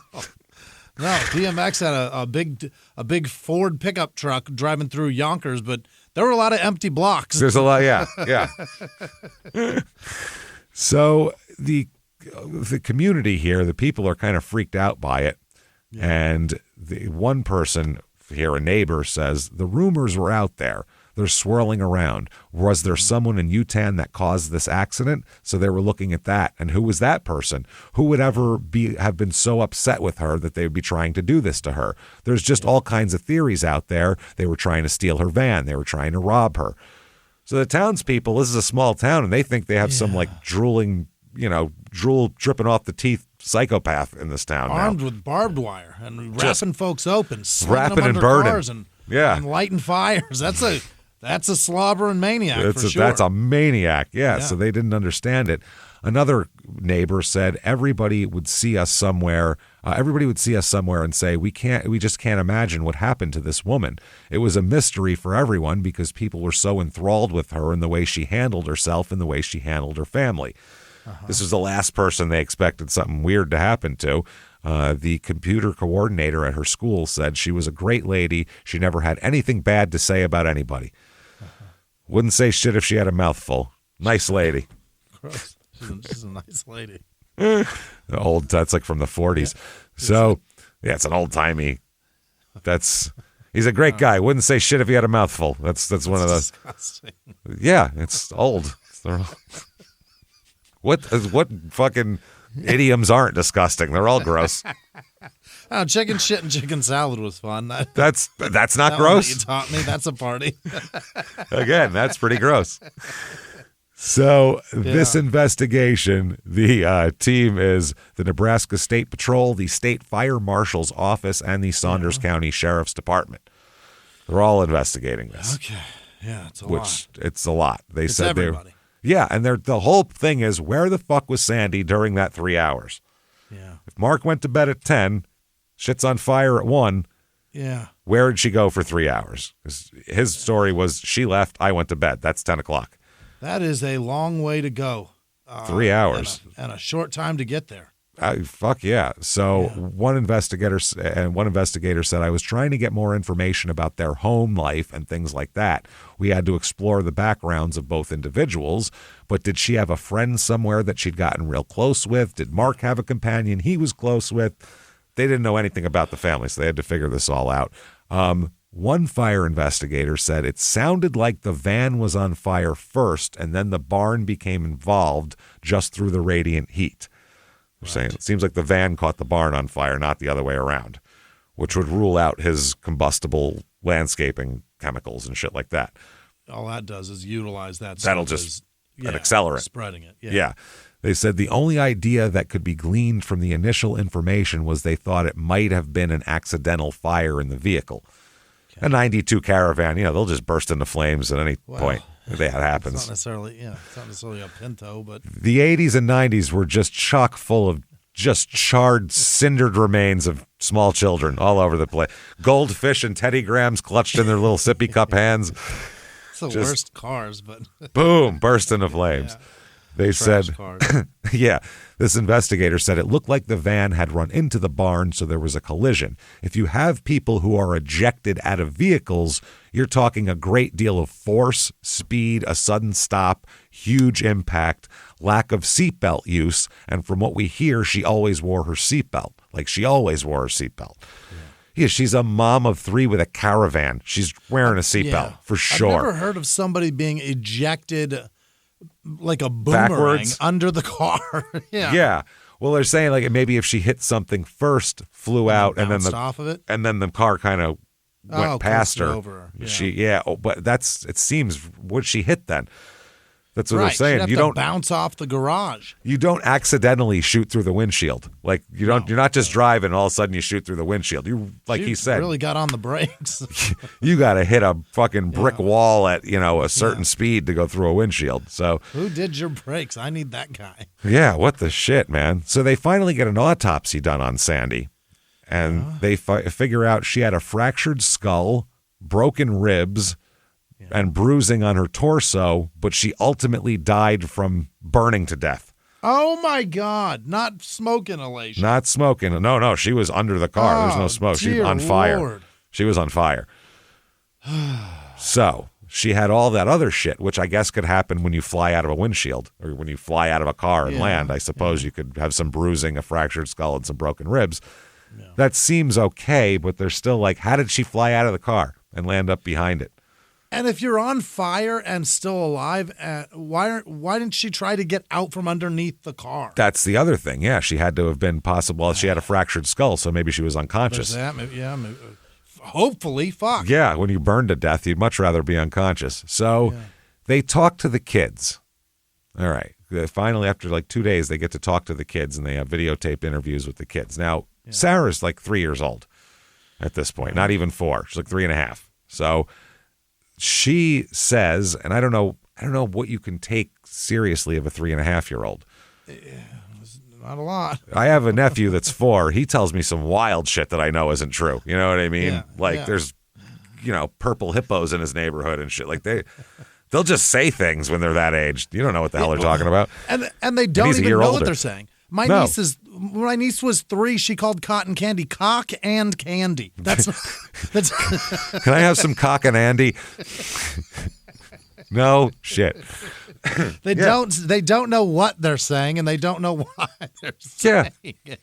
No, DMX had a big Ford pickup truck driving through Yonkers, but there were a lot of empty blocks. There's a lot, yeah. So the community here, the people are kind of freaked out by it, and the one person here, a neighbor, says the rumors were out there. They're swirling around. Was there someone in Yutan that caused this accident? So they were looking at that. And who was that person? Who would ever have been so upset with her that they would be trying to do this to her? There's just all kinds of theories out there. They were trying to steal her van. They were trying to rob her. So the townspeople, this is a small town, and they think they have some like drooling, drool dripping off the teeth psychopath in this town armed with barbed wire and wrapping folks open, wrapping and burning cars and lighting fires. That's a slobbering maniac for sure. That's a maniac, yeah. So they didn't understand it. Another neighbor said everybody would see us somewhere. Everybody would see us somewhere and say, we just can't imagine what happened to this woman. It was a mystery for everyone because people were so enthralled with her and the way she handled herself and the way she handled her family. This was the last person they expected something weird to happen to. The computer coordinator at her school said she was a great lady. She never had anything bad to say about anybody. Wouldn't say shit if she had a mouthful. Nice lady. Gross. She's a nice lady. That's like from the 40s. Yeah. So, yeah, it's an old-timey. He's a great guy. Wouldn't say shit if he had a mouthful. That's one of those. Disgusting. Yeah, it's old. What fucking idioms aren't disgusting? They're all gross. Oh, chicken shit and chicken salad was fun. That's not gross. You taught me. That's a party. Again, that's pretty gross. So this investigation, the team is the Nebraska State Patrol, the State Fire Marshal's Office, and the Saunders County Sheriff's Department. They're all investigating this. Okay. Yeah, it's a lot. It's a lot. They said everybody. And the whole thing is, where the fuck was Sandy during that 3 hours? Yeah. If Mark went to bed at 10, shit's on fire at 1. Yeah. Where did she go for 3 hours? His story was she left, I went to bed. That's 10 o'clock. That is a long way to go. 3 hours. And a short time to get there. Fuck yeah. So one investigator said, I was trying to get more information about their home life and things like that. We had to explore the backgrounds of both individuals, but did she have a friend somewhere that she'd gotten real close with? Did Mark have a companion he was close with? They didn't know anything about the family, so they had to figure this all out. One fire investigator said it sounded like the van was on fire first, and then the barn became involved just through the radiant heat. They're saying it seems like the van caught the barn on fire, not the other way around, which would rule out his combustible landscaping chemicals and shit like that. All that does is utilize that. That'll just an accelerant. Spreading it. Yeah. They said the only idea that could be gleaned from the initial information was they thought it might have been an accidental fire in the vehicle. A 92 Caravan, they'll just burst into flames at any point. That happens. It's not necessarily a Pinto, but the 80s and 90s were just chock full of just charred, cindered remains of small children all over the place. Goldfish and Teddy Grahams clutched in their little sippy cup hands. It's the worst cars, but boom, burst into flames. Yeah. They Trash said, cars. This investigator said it looked like the van had run into the barn, so there was a collision. If you have people who are ejected out of vehicles, you're talking a great deal of force, speed, a sudden stop, huge impact, lack of seatbelt use, and from what we hear, she always wore her seatbelt. Like she always wore her seatbelt. Yeah, she's a mom of 3 with a Caravan. She's wearing a seatbelt for sure. I've never heard of somebody being ejected like a boomerang backwards under the car. Yeah. Well, they're saying like maybe if she hit something first, flew out, and then off of it, and then the car kind of went past her. Over. But it seems what she hit then. That's what they're saying. You don't bounce off the garage. You don't accidentally shoot through the windshield. Like you're not just driving, all of a sudden you shoot through the windshield. He said, really got on the brakes. You got to hit a fucking brick wall at a certain speed to go through a windshield. So who did your brakes? I need that guy. Yeah, what the shit, man. So they finally get an autopsy done on Sandy, and they figure out she had a fractured skull, broken ribs, and bruising on her torso, but she ultimately died from burning to death. Oh, my God. Not smoke inhalation. Not smoking. No, she was under the car. There's no smoke. She was on fire. Lord. She was on fire. So she had all that other shit, which I guess could happen when you fly out of a windshield or when you fly out of a car and land. I suppose you could have some bruising, a fractured skull, and some broken ribs. Yeah. That seems okay, but they're still like, how did she fly out of the car and land up behind it? And if you're on fire and still alive, why didn't she try to get out from underneath the car? That's the other thing. Yeah, she had to have been possible. Well, she had a fractured skull, so maybe she was unconscious. Maybe, hopefully, fuck. Yeah, when you burn to death, you'd much rather be unconscious. So they talk to the kids. All right. Finally, after like 2 days, they get to talk to the kids, and they have videotaped interviews with the kids. Now, Sarah's like 3 years old at this point, not even 4. She's like 3.5. So she says, and I don't know what you can take seriously of a 3.5-year-old. Not a lot. I have a nephew that's 4. He tells me some wild shit that I know isn't true. You know what I mean? There's, purple hippos in his neighborhood and shit. Like they'll just say things when they're that age. You don't know what the hell they're talking about. And they don't even know what they're saying. When my niece was 3, she called cotton candy cock and candy. That's Can I have some cock and Andy? No shit. They don't know what they're saying, and they don't know why they're saying it.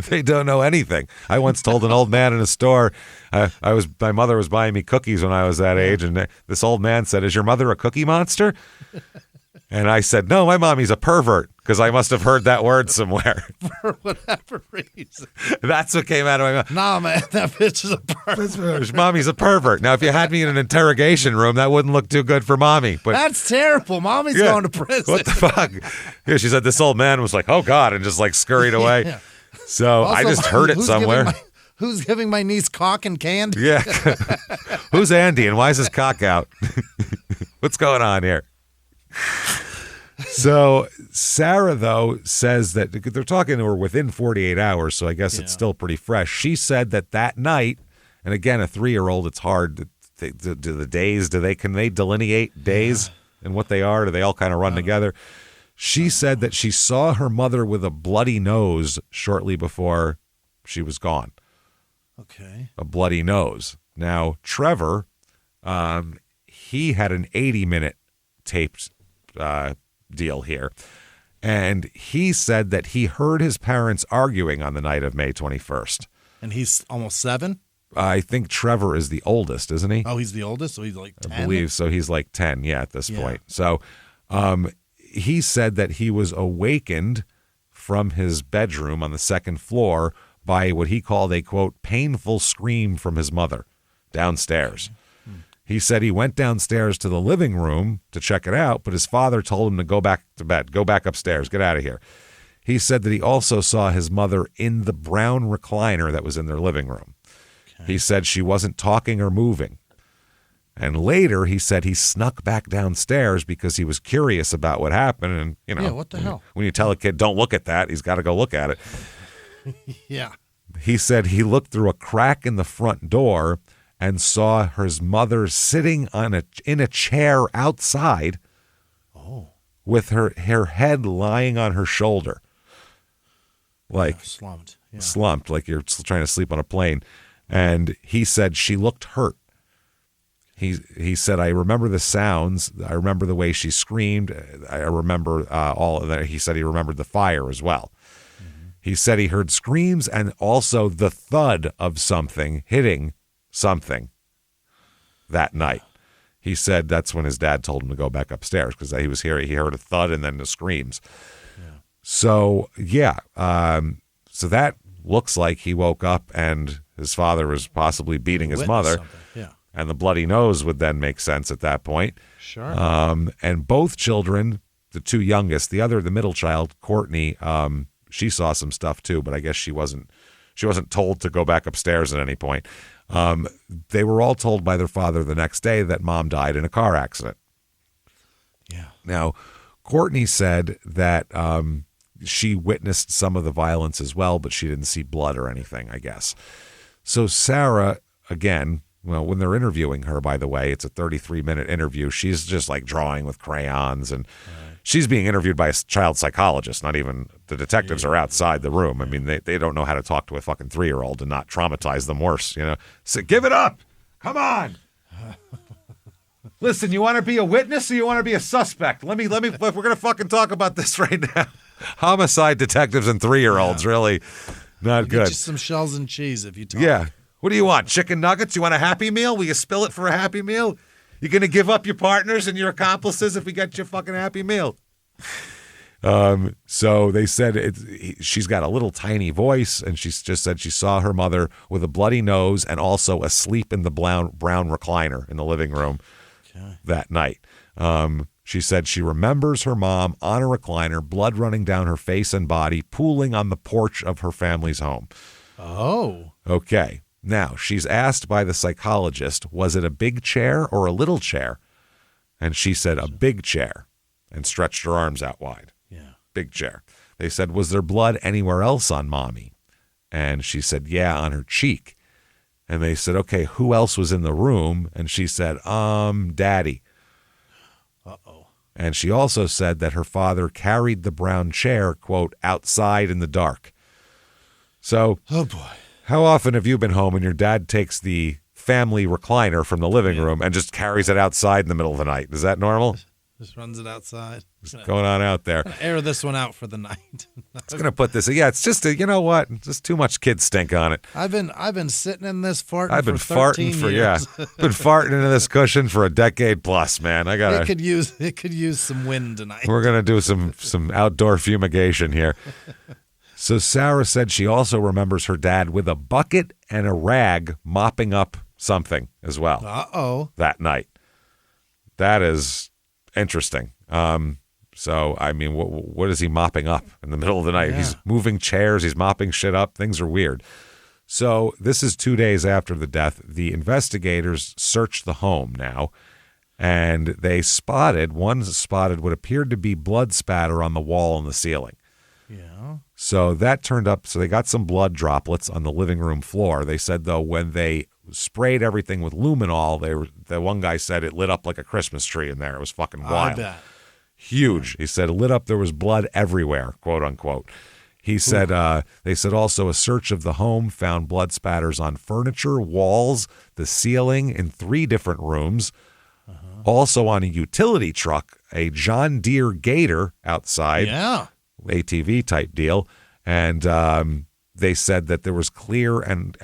They don't know anything. I once told an old man in a store, my mother was buying me cookies when I was that age, and this old man said, "Is your mother a cookie monster?" And I said, "No, my mommy's a pervert," because I must have heard that word somewhere. For whatever reason. That's what came out of my mouth. Nah, man, that bitch is a pervert. Mommy's a pervert. Now, if you had me in an interrogation room, that wouldn't look too good for Mommy. But that's terrible. Mommy's going to prison. What the fuck? Yeah, she said this old man was like, "Oh, God," and just like scurried away. Yeah. So also, I just heard it somewhere. Who's giving my niece cock and candy? Yeah. Who's Andy, and why is his cock out? What's going on here? So Sarah, though, says that they're talking to her within 48 hours, so I guess it's still pretty fresh. She said that night, and again, a 3-year-old, it's hard. Do the days, can they delineate days and what they are? Do they all kind of run together? She said that she saw her mother with a bloody nose shortly before she was gone. Okay. A bloody nose. Now, Trevor, he had an 80-minute taped deal here. And he said that he heard his parents arguing on the night of May 21st. And he's almost 7? I think Trevor is the oldest, isn't he? Oh, he's the oldest? So he's like 10? I believe so. He's like 10, at this point. So he said that he was awakened from his bedroom on the second floor by what he called a, quote, painful scream from his mother downstairs. He said he went downstairs to the living room to check it out, but his father told him to go back to bed, go back upstairs, get out of here. He said that he also saw his mother in the brown recliner that was in their living room. Okay. He said she wasn't talking or moving. And later he said he snuck back downstairs because he was curious about what happened. And, what the hell? When you tell a kid, don't look at that, he's got to go look at it. Yeah. He said he looked through a crack in the front door and saw his mother sitting in a chair outside with her head lying on her shoulder. Like slumped, like you're trying to sleep on a plane. And he said she looked hurt. He said, I remember the sounds. I remember the way she screamed. I remember all of that. He said he remembered the fire as well. Mm-hmm. He said he heard screams and also the thud of something hitting something that night. He said that's when his dad told him to go back upstairs because he was here. He heard a thud and then the screams. Yeah. So, so that looks like he woke up and his father was possibly beating his mother. Yeah. And the bloody nose would then make sense at that point. Sure. And both children, the two youngest, the middle child, Courtney, she saw some stuff too, but I guess she wasn't told to go back upstairs at any point. They were all told by their father the next day that mom died in a car accident. Yeah. Now, Courtney said that she witnessed some of the violence as well, but she didn't see blood or anything, I guess. So Sarah, again, well, when they're interviewing her, by the way, it's a 33-minute interview. She's just like drawing with crayons, and she's being interviewed by a child psychologist. Not even the detectives are outside the room. I mean, they don't know how to talk to a fucking 3-year-old and not traumatize them worse. So give it up. Come on. Listen, you want to be a witness or you want to be a suspect? Let me. We're gonna fucking talk about this right now. Homicide detectives and 3-year-olds, really not good. Get you some shells and cheese if you talk. Yeah. What do you want? Chicken nuggets? You want a Happy Meal? Will you spill it for a Happy Meal? You going to give up your partners and your accomplices if we get you a fucking Happy Meal? So they said she's got a little tiny voice, and she just said she saw her mother with a bloody nose and also asleep in the brown recliner in the living room that night. She said she remembers her mom on a recliner, blood running down her face and body, pooling on the porch of her family's home. Oh. Okay. Now, she's asked by the psychologist, was it a big chair or a little chair? And she said, a big chair, and stretched her arms out wide. Yeah. Big chair. They said, was there blood anywhere else on Mommy? And she said, yeah, on her cheek. And they said, okay, who else was in the room? And she said, Daddy. Uh-oh. And she also said that her father carried the brown chair, quote, outside in the dark. So, oh boy, how often have you been home and your dad takes the family recliner from the living room and just carries it outside in the middle of the night? Is that normal? Just runs it outside. What's going on out there? Air this one out for the night. It's going to put this. Yeah, it's just you know what? Just too much kid stink on it. I've been sitting in this farting. I've been for 13 farting for years. been farting into this cushion for a decade plus, man. It could use some wind tonight. We're gonna do some outdoor fumigation here. So Sarah said she also remembers her dad with a bucket and a rag mopping up something as well. That night. That is interesting. So, I mean, what is he mopping up in the middle of the night? Yeah. He's moving chairs. He's mopping shit up. Things are weird. So this is 2 days after the death. The investigators searched the home now, and one spotted what appeared to be blood spatter on the wall and the ceiling. Yeah. So that turned up. So they got some blood droplets on the living room floor. They said, though, when they sprayed everything with luminol, the one guy said it lit up like a Christmas tree in there. It was fucking wild. I bet. Huge. He said it lit up. There was blood everywhere, quote unquote. He said, they said also a search of the home found blood spatters on furniture, walls, the ceiling in 3 different rooms. Also on a utility truck, a John Deere Gator outside. Yeah. ATV type deal. And they said that there was clear and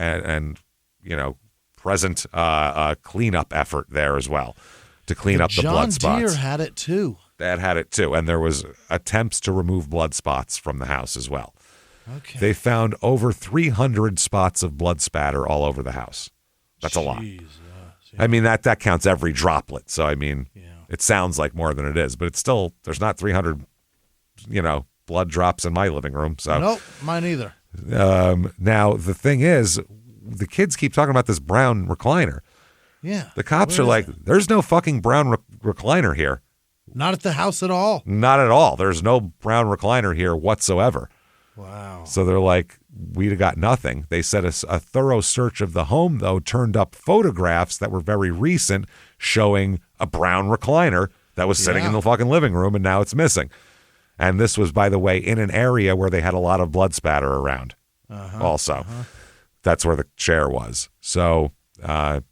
present cleanup effort there as well to clean up the blood spots. John Deere had it too. Dad had it too, and there was attempts to remove blood spots from the house as well. Okay. They found over 300 spots of blood spatter all over the house. That's a lot. Yeah. I mean, that counts every droplet. So, I mean, It sounds like more than it is, but it's still, there's not 300, blood drops in my living room. So nope, mine either. Now, the thing is, the kids keep talking about this brown recliner. Yeah. The cops are like, there's no fucking brown recliner here. Not at the house at all. Not at all. There's no brown recliner here whatsoever. Wow. So they're like, we got nothing. They said a thorough search of the home, though, turned up photographs that were very recent showing a brown recliner that was sitting in the fucking living room, and now it's missing. And this was, by the way, in an area where they had a lot of blood spatter around also. That's where the chair was. So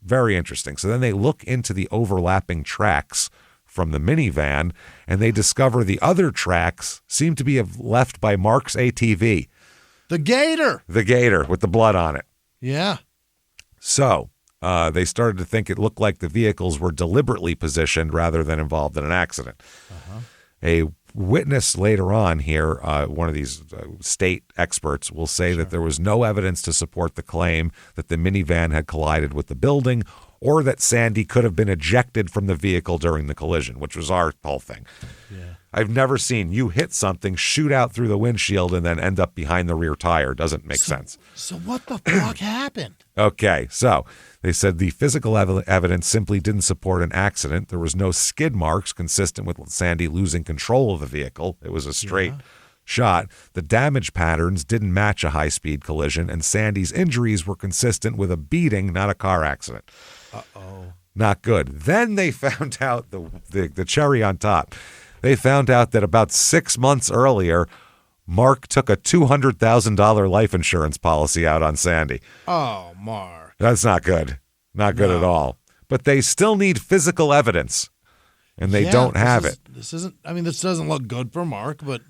very interesting. So then they look into the overlapping tracks from the minivan, and they discover the other tracks seem to be left by Mark's ATV. The Gator. The Gator with the blood on it. Yeah. So they started to think it looked like the vehicles were deliberately positioned rather than involved in an accident. A witness later on here, one of these state experts, will say that there was no evidence to support the claim that the minivan had collided with the building or that Sandy could have been ejected from the vehicle during the collision, which was our whole thing. Yeah. I've never seen you hit something, shoot out through the windshield, and then end up behind the rear tire. Doesn't make sense. So what the fuck happened? Okay, so they said the physical evidence simply didn't support an accident. There was no skid marks consistent with Sandy losing control of the vehicle. It was a straight shot. The damage patterns didn't match a high-speed collision, and Sandy's injuries were consistent with a beating, not a car accident. Uh-oh. Not good. Then they found out the cherry on top. They found out that about 6 months earlier, Mark took a $200,000 life insurance policy out on Sandy. Oh, Mark. That's not good. Not good at all. But they still need physical evidence, and they don't have it. This doesn't look good for Mark, but...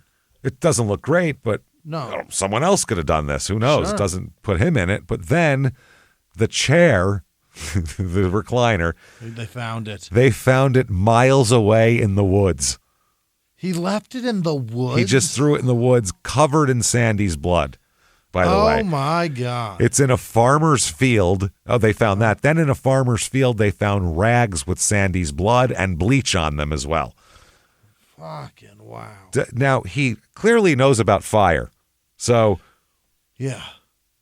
It doesn't look great, but no, someone else could have done this. Who knows? Sure. It doesn't put him in it. But then the chair, the recliner... They found it. They found it miles away in the woods. He left it in the woods? He just threw it in the woods, covered in Sandy's blood, by the way. Oh, my God. It's in a farmer's field. Oh, they found that. Then in a farmer's field, they found rags with Sandy's blood and bleach on them as well. Fucking wow. Now, he clearly knows about fire. So, yeah,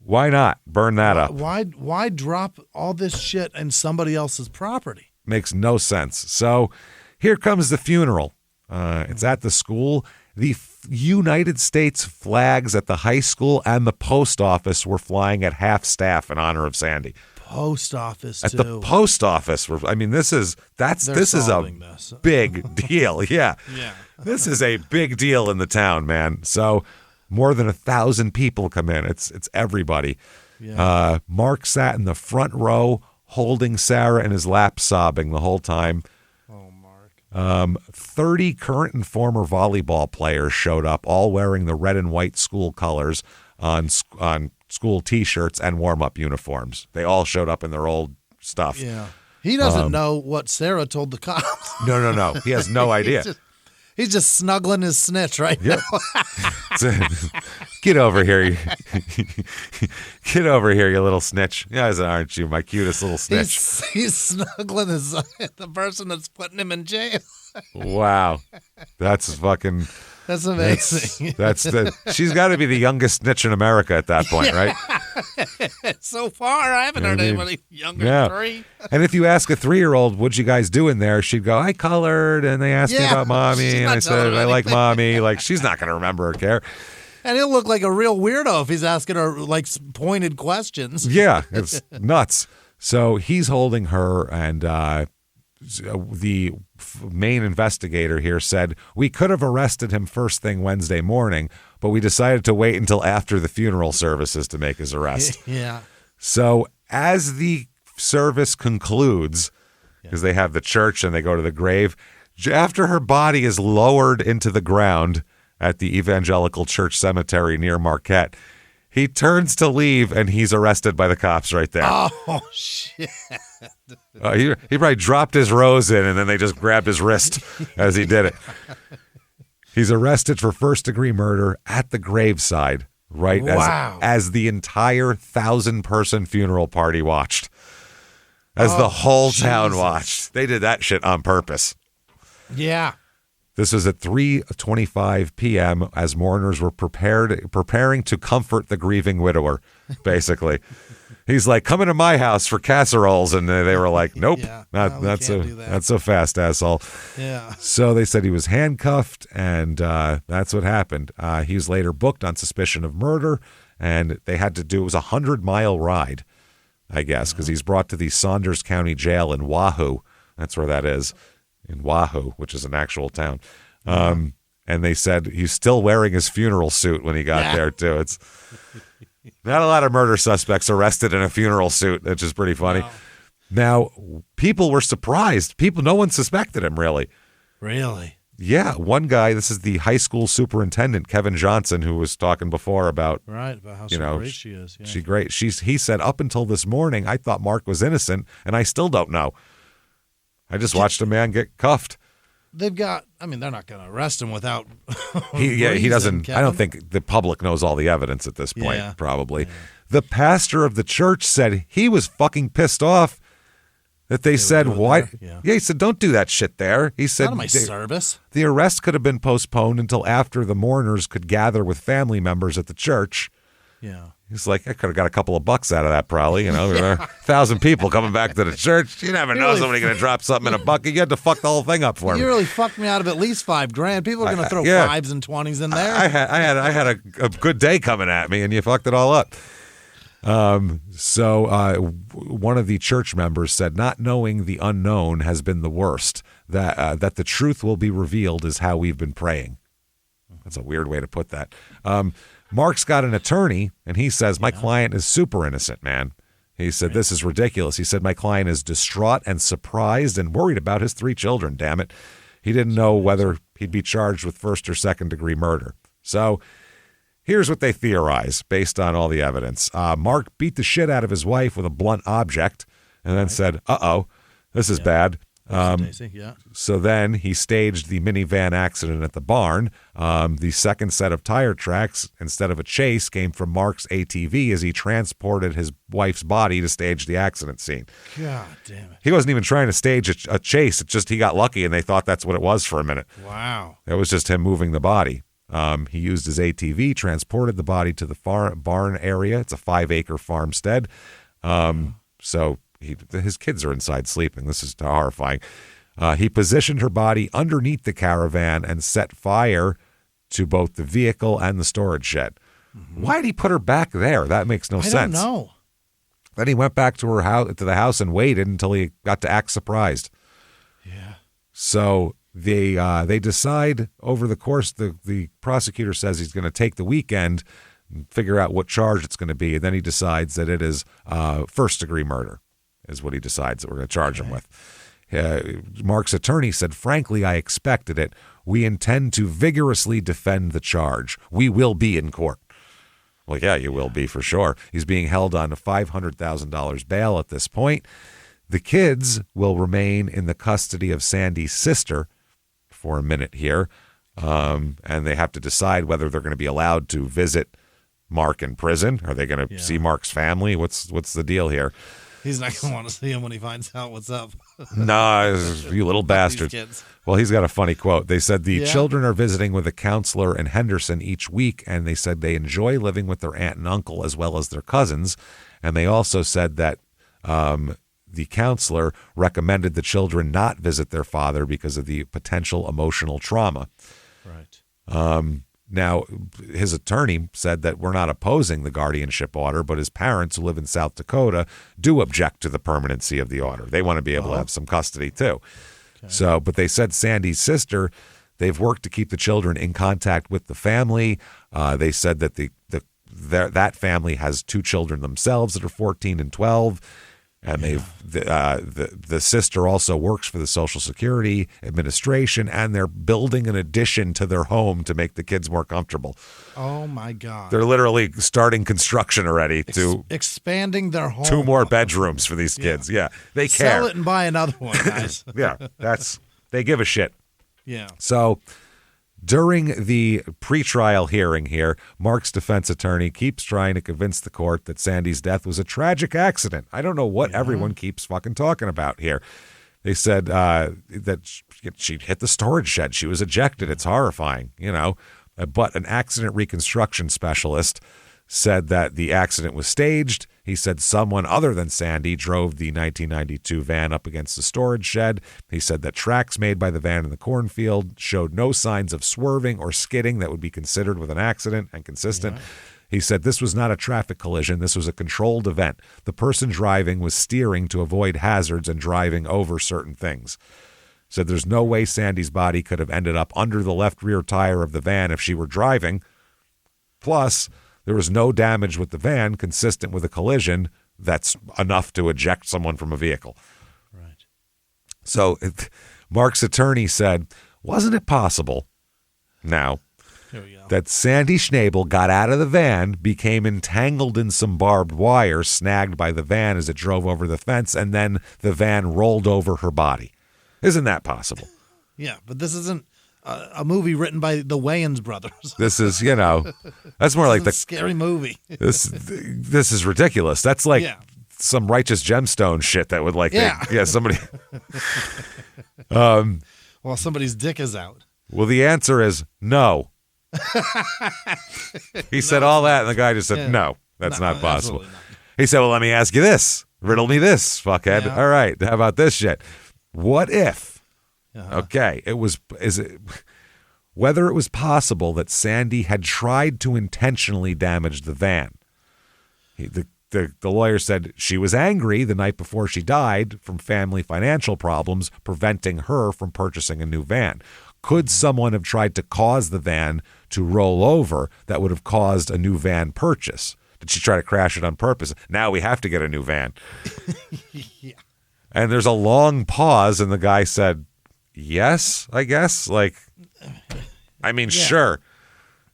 Why not burn that up? Why drop all this shit in somebody else's property? Makes no sense. So here comes the funeral. It's at the school. The United States flags at the high school and the post office were flying at half staff in honor of Sandy. Post office at too. The post office. I mean, this is a big deal. Yeah. Yeah. This is a big deal in the town, man. So more than 1,000 people come in. It's everybody. Yeah. Mark sat in the front row holding Sarah in his lap, sobbing the whole time. 30 current and former volleyball players showed up, all wearing the red and white school colors on school T-shirts and warm-up uniforms. They all showed up in their old stuff. Yeah. He doesn't know what Sarah told the cops. No. He has no idea. He's just snuggling his snitch right now. Get over here. Get over here, you little snitch. Yes, aren't you, my cutest little snitch? He's snuggling the person that's putting him in jail. Wow. That's fucking... That's amazing. She's got to be the youngest snitch in America at that point, right? So far, I haven't heard anybody younger than 3. And if you ask a 3-year-old, what'd you guys do in there? She'd go, I colored, and they asked me about mommy, and I said, I like mommy. Like, she's not going to remember or care. And he'll look like a real weirdo if he's asking her, like, pointed questions. Yeah, it's nuts. So he's holding her, and the main investigator here said, we could have arrested him first thing Wednesday morning, but we decided to wait until after the funeral services to make his arrest. Yeah. So as the service concludes, because they have the church and they go to the grave, after her body is lowered into the ground at the Evangelical Church Cemetery near Marquette, he turns to leave, and he's arrested by the cops right there. Oh, shit. He probably dropped his rose in, and then they just grabbed his wrist as he did it. He's arrested for first-degree murder at the graveside, right? Wow. As the entire 1,000-person funeral party watched. As the whole town watched. They did that shit on purpose. Yeah. This was at 3:25 p.m. as mourners were preparing to comfort the grieving widower, basically. He's like, come into my house for casseroles. And they were like, nope, not so fast, asshole. Yeah. So they said he was handcuffed, and that's what happened. He was later booked on suspicion of murder, and they had to do, it was a 100-mile ride, I guess, because he's brought to the Saunders County Jail in Wahoo. That's where that is. In Wahoo, which is an actual town. And they said he's still wearing his funeral suit when he got there, too. It's not a lot of murder suspects arrested in a funeral suit, which is pretty funny. Wow. Now, people were surprised. No one suspected him, really. Really? Yeah. One guy, this is the high school superintendent, Kevin Johnson, who was talking before about how great she is. Yeah. She's great. He said, up until this morning, I thought Mark was innocent, and I still don't know. I just watched a man get cuffed. They're not going to arrest him without he doesn't. Kevin. I don't think the public knows all the evidence at this point, probably. Yeah. The pastor of the church said he was fucking pissed off that they said, why? Yeah, he said, don't do that shit there. He said, not my service. The arrest could have been postponed until after the mourners could gather with family members at the church. Yeah. He's like, I could have got a couple of bucks out of that probably, There were 1,000 people coming back to the church. You never know somebody going to drop something in a bucket. You had to fuck the whole thing up for me. You really fucked me out of at least $5,000. People are going to throw 5s and 20s in there. I had a good day coming at me, and you fucked it all up. So one of the church members said, not knowing the unknown has been the worst. That the truth will be revealed is how we've been praying. That's a weird way to put that. Mark's got an attorney, and he says, my client is super innocent, man. He said, this is ridiculous. He said, my client is distraught and surprised and worried about his 3 children, damn it. He didn't know whether he'd be charged with first or second degree murder. So here's what they theorize based on all the evidence. Mark beat the shit out of his wife with a blunt object and then said, this is bad. So then he staged the minivan accident at the barn. The second set of tire tracks, instead of a chase, came from Mark's ATV as he transported his wife's body to stage the accident scene. God damn it. He wasn't even trying to stage a chase. It's just he got lucky and they thought that's what it was for a minute. Wow. It was just him moving the body. He used his ATV, transported the body to the barn area. It's a 5-acre farmstead. So his kids are inside sleeping. This is horrifying. He positioned her body underneath the caravan and set fire to both the vehicle and the storage shed. Mm-hmm. Why did he put her back there? That makes no sense. I don't know. Then he went back to her house, to the house, and waited until he got to act surprised. Yeah. So they decide over the course. The prosecutor says he's going to take the weekend and figure out what charge it's going to be, and then he decides that it is first-degree murder, is what he decides that we're going to charge him with. Mark's attorney said, "Frankly, I expected it. We intend to vigorously defend the charge. We will be in court." Well, yeah, you will be for sure. He's being held on a $500,000 bail at this point. The kids will remain in the custody of Sandy's sister for a minute here, and they have to decide whether they're going to be allowed to visit Mark in prison. Are they going to see Mark's family? What's the deal here? He's not going to want to see him when he finds out what's up. Nah, you little bastards. Well, he's got a funny quote. They said the children are visiting with a counselor in Henderson each week, and they said they enjoy living with their aunt and uncle as well as their cousins. And they also said that the counselor recommended the children not visit their father because of the potential emotional trauma. Right. Now, his attorney said that we're not opposing the guardianship order, but his parents, who live in South Dakota, do object to the permanency of the order. They want to be able to have some custody, too. Okay. So, but they said Sandy's sister, they've worked to keep the children in contact with the family. They said that that family has 2 children themselves that are 14 and 12. And the sister also works for the Social Security Administration, and they're building an addition to their home to make the kids more comfortable. Oh my God! They're literally starting construction already to expanding their home. 2 more bedrooms for these kids. Yeah, they care. Sell it and buy another one, guys. Yeah, they give a shit. Yeah. So during the pretrial hearing here, Mark's defense attorney keeps trying to convince the court that Sandy's death was a tragic accident. I don't know what everyone keeps fucking talking about here. They said that she hit the storage shed. She was ejected. It's horrifying, But an accident reconstruction specialist said that the accident was staged. He said someone other than Sandy drove the 1992 van up against the storage shed. He said that tracks made by the van in the cornfield showed no signs of swerving or skidding that would be considered with an accident and consistent. Yeah. He said this was not a traffic collision. This was a controlled event. The person driving was steering to avoid hazards and driving over certain things. Said there's no way Sandy's body could have ended up under the left rear tire of the van if she were driving. Plus, there was no damage with the van consistent with a collision that's enough to eject someone from a vehicle. Right. So Mark's attorney said, wasn't it possible now that Sandy Schnabel got out of the van, became entangled in some barbed wire snagged by the van as it drove over the fence, and then the van rolled over her body? Isn't that possible? Yeah, but this isn't a movie written by the Wayans brothers. This is, that's more like the scary movie. This is ridiculous. That's like some Righteous Gemstone shit that would somebody. Well, somebody's dick is out. Well, the answer is no. He said all that, and the guy just said, no, that's not possible. Not. He said, well, let me ask you this. Riddle me this, fuckhead. Yeah. All right, how about this shit? What if, whether it was possible that Sandy had tried to intentionally damage the van? The lawyer said she was angry the night before she died from family financial problems, preventing her from purchasing a new van. Could someone have tried to cause the van to roll over that would have caused a new van purchase? Did she try to crash it on purpose? Now we have to get a new van. Yeah. And there's a long pause, and the guy said, yes, I guess. Sure.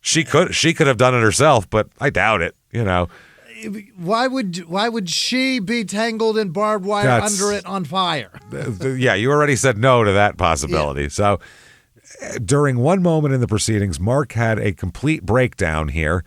She could have done it herself, but I doubt it, Why would she be tangled in barbed wire under it on fire? Yeah, you already said no to that possibility. Yeah. So during one moment in the proceedings, Mark had a complete breakdown here.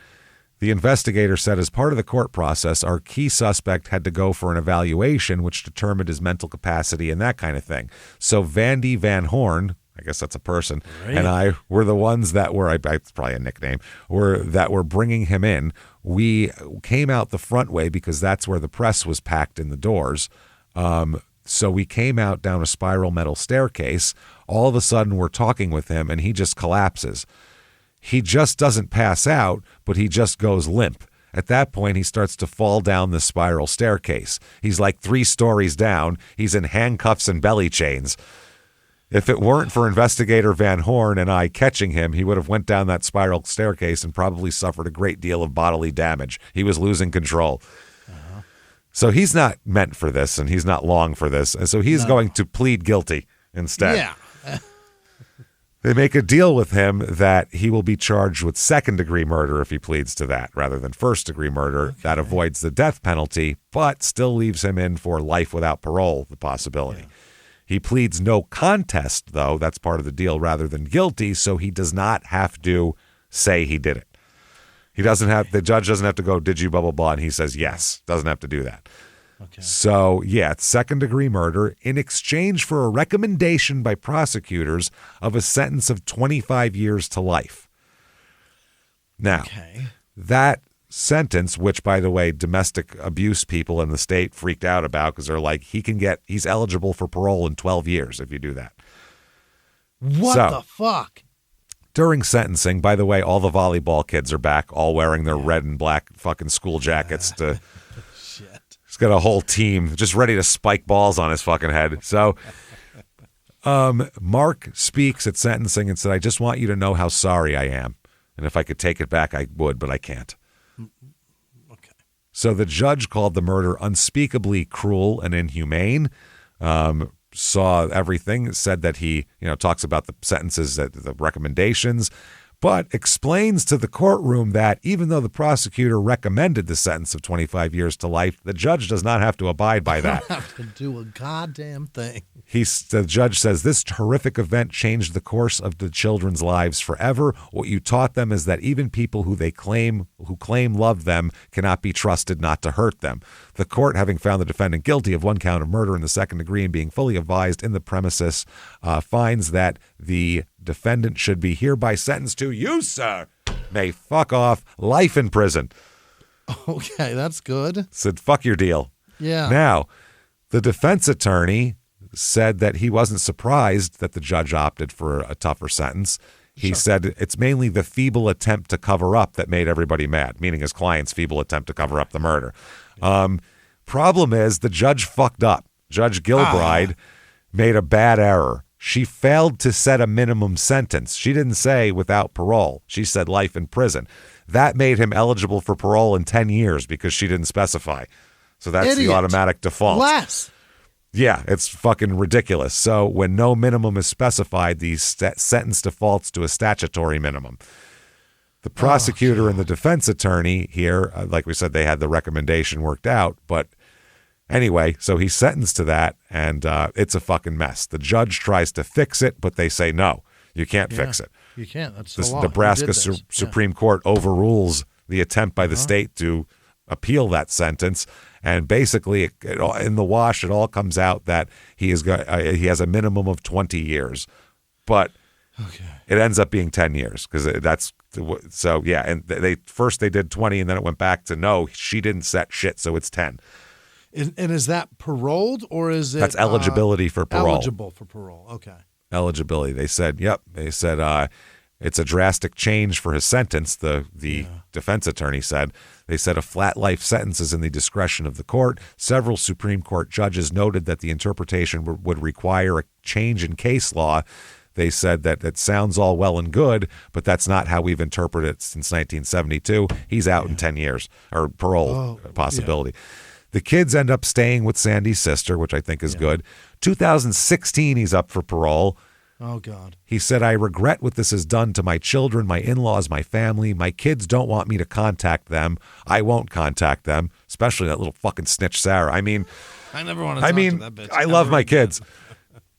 The investigator said as part of the court process, our key suspect had to go for an evaluation which determined his mental capacity and that kind of thing. So Vandy Van Horn, I guess that's a person, Right. and I were the ones that were, it's probably a nickname, that were bringing him in. We came out the front way because that's where the press was packed in the doors. So we came out down a spiral metal staircase. All of a sudden, we're talking with him, and he just collapses. He just doesn't pass out, but he just goes limp. At that point, he starts to fall down the spiral staircase. He's like 3 stories down. He's in handcuffs and belly chains. If it weren't for Investigator Van Horn and I catching him, he would have went down that spiral staircase and probably suffered a great deal of bodily damage. He was losing control. So he's not meant for this, and he's not long for this, and so he's going to plead guilty instead. Yeah. They make a deal with him that he will be charged with second-degree murder if he pleads to that, rather than first-degree murder. Okay. That avoids the death penalty, but still leaves him in for life without parole, the possibility. Yeah. He pleads no contest, though. That's part of the deal, rather than guilty, so he does not have to say he did it. He doesn't have, the judge doesn't have to go, did you blah, blah, blah, and he says yes. Doesn't have to do that. Okay. So, yeah, it's second-degree murder in exchange for a recommendation by prosecutors of a sentence of 25 years to life. Now, that sentence, which, by the way, domestic abuse people in the state freaked out about because they're like, he's eligible for parole in 12 years if you do that. What the fuck? During sentencing, by the way, all the volleyball kids are back, all wearing their red and black fucking school jackets. Shit. He's got a whole team just ready to spike balls on his fucking head. So Mark speaks at sentencing and said, I just want you to know how sorry I am. And if I could take it back, I would, but I can't. Okay. So the judge called the murder unspeakably cruel and inhumane. Saw everything, said that he, talks about the sentences, the recommendations, but explains to the courtroom that even though the prosecutor recommended the sentence of 25 years to life, the judge does not have to abide by that. Have to do a goddamn thing. The judge says this horrific event changed the course of the children's lives forever. What you taught them is that even people who claim love them cannot be trusted not to hurt them. The court, having found the defendant guilty of 1 count of murder in the second degree and being fully advised in the premises, finds that the defendant should be hereby sentenced to, you, sir, may fuck off, life in prison. Okay, that's good. Said, fuck your deal. Yeah. Now, the defense attorney said that he wasn't surprised that the judge opted for a tougher sentence. He said it's mainly the feeble attempt to cover up that made everybody mad, meaning his client's feeble attempt to cover up the murder. Problem is the judge fucked up. Judge Gilbride made a bad error. She failed to set a minimum sentence. She didn't say without parole. She said life in prison. That made him eligible for parole in 10 years because she didn't specify. So that's the automatic default. Less. Yeah, it's fucking ridiculous. So when no minimum is specified, the sentence defaults to a statutory minimum. The prosecutor and the defense attorney here, like we said, they had the recommendation worked out. But anyway, so he's sentenced to that, and it's a fucking mess. The judge tries to fix it, but they say, no, you can't fix it. You can't. That's the law. Nebraska Supreme Court overrules the attempt by the state to appeal that sentence. And basically, in the wash, it all comes out that he has a minimum of 20 years. But it ends up being 10 years because that's so, yeah. And they did 20 and then it went back to no, she didn't set shit. So it's 10. And is that paroled or is it? That's eligibility for parole. Eligible for parole. Okay. Eligibility. They said, yep. They said it's a drastic change for his sentence. The defense attorney said. They said a flat life sentence is in the discretion of the court. Several Supreme Court judges noted that the interpretation would require a change in case law. They said that it sounds all well and good, but that's not how we've interpreted it since 1972. He's out in 10 years, or parole possibility. Yeah. The kids end up staying with Sandy's sister, which I think is good. 2016, he's up for parole. Oh, God. He said, I regret what this has done to my children, my in-laws, my family. My kids don't want me to contact them. I won't contact them, especially that little fucking snitch Sarah. I mean, I never want to talk to that bitch. I love my kids.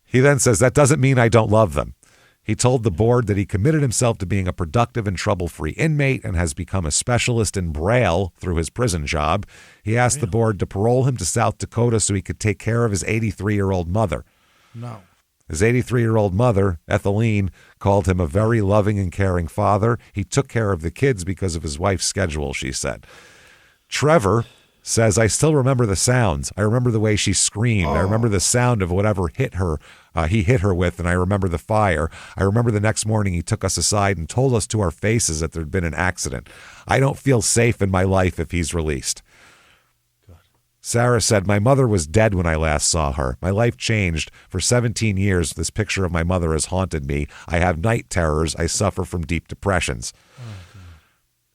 He then says, that doesn't mean I don't love them. He told the board that he committed himself to being a productive and trouble-free inmate and has become a specialist in Braille through his prison job. He asked the board to parole him to South Dakota so he could take care of his 83-year-old mother. No. His 83-year-old mother, Ethelene, called him a very loving and caring father. He took care of the kids because of his wife's schedule, she said. Trevor says, I still remember the sounds. I remember the way she screamed. I remember the sound of whatever hit her. He hit her with, and I remember the fire. I remember the next morning he took us aside and told us to our faces that there'd been an accident. I don't feel safe in my life if he's released. Sarah said, my mother was dead when I last saw her. My life changed. For 17 years, this picture of my mother has haunted me. I have night terrors. I suffer from deep depressions.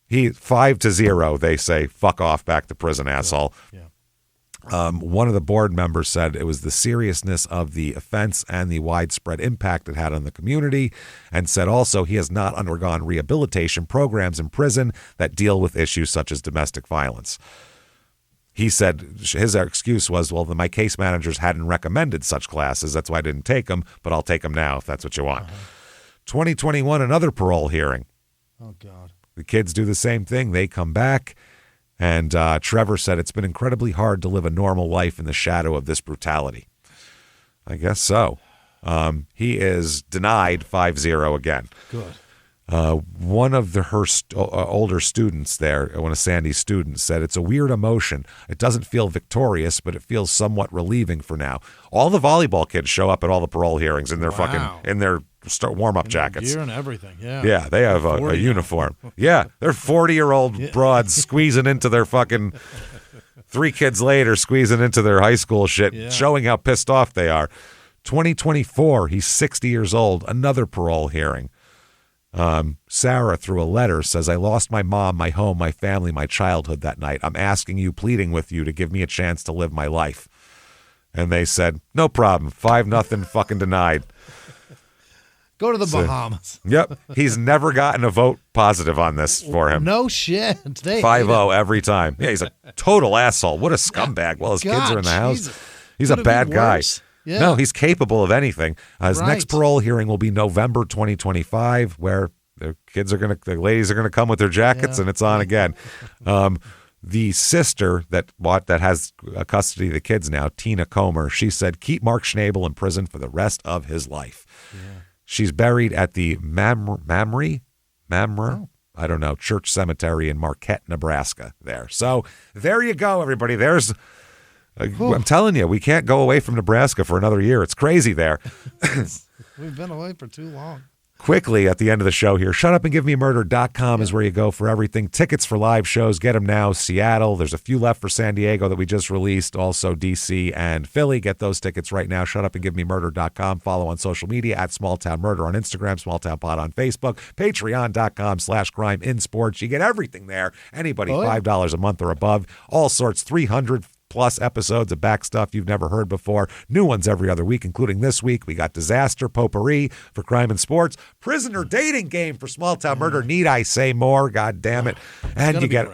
He 5-0, they say, fuck off, back to prison, asshole. Yeah. One of the board members said it was the seriousness of the offense and the widespread impact it had on the community, and said also he has not undergone rehabilitation programs in prison that deal with issues such as domestic violence. He said his excuse was, well, my case managers hadn't recommended such classes. That's why I didn't take them, but I'll take them now if that's what you want. 2021, another parole hearing. Oh, God. The kids do the same thing. They come back, and Trevor said it's been incredibly hard to live a normal life in the shadow of this brutality. I guess so. He is denied 5-0 again. Good. One of her older students there, one of Sandy's students, said it's a weird emotion. It doesn't feel victorious, but it feels somewhat relieving for now. All the volleyball kids show up at all the parole hearings in their warm-up jackets. Gear and everything, yeah. Yeah, they have a uniform. Yeah, they're 40-year-old broads squeezing into their fucking 3 kids later, squeezing into their high school shit, showing how pissed off they are. 2024, he's 60 years old, another parole hearing. Sarah, through a letter, says, I lost my mom, my home, my family, my childhood that night. I'm asking you, pleading with you to give me a chance to live my life. And they said, no problem. 5-0 fucking denied. Go to the Bahamas. Yep. He's never gotten a vote positive on this for him. No shit. 5-0 every time. Yeah, he's a total asshole. What a scumbag. Well, his kids are in the house. He's a bad guy. Yeah. No, he's capable of anything. His next parole hearing will be November 2025, where the ladies are gonna come with their jackets, and it's on again. The sister that has custody of the kids now, Tina Comer, she said, keep Mark Schnabel in prison for the rest of his life. Yeah. She's buried at the Mamre, I don't know, church cemetery in Marquette, Nebraska. There. So there you go, everybody. I'm telling you, we can't go away from Nebraska for another year. It's crazy there. We've been away for too long. Quickly, at the end of the show here, shutupandgivememurder.com is where you go for everything. Tickets for live shows, get them now. Seattle, there's a few left for San Diego that we just released. Also, D.C. and Philly. Get those tickets right now. Shutupandgivememurder.com. Follow on social media at Small Town Murder on Instagram, Small Town Pod on Facebook, patreon.com/crime in sports. You get everything there. Anybody, $5 a month or above. All sorts, 300+ episodes of back stuff you've never heard before. New ones every other week, including this week. We got Disaster Potpourri for Crime and Sports. Prisoner Dating Game for Small Town Murder. Need I say more? God damn it. And you get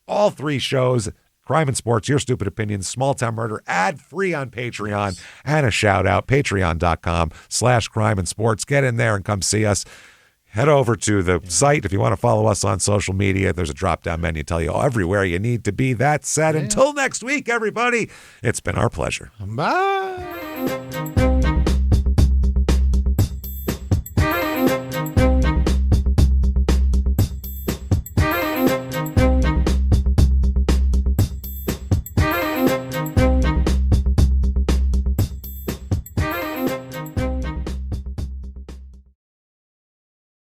all 3 shows. Crime and Sports, Your Stupid Opinions, Small Town Murder, ad-free on Patreon. And a shout out, patreon.com/crime and sports. Get in there and come see us. Head over to the site if you want to follow us on social media. There's a drop-down menu tell you everywhere you need to be. That said, until next week, everybody, it's been our pleasure. Bye.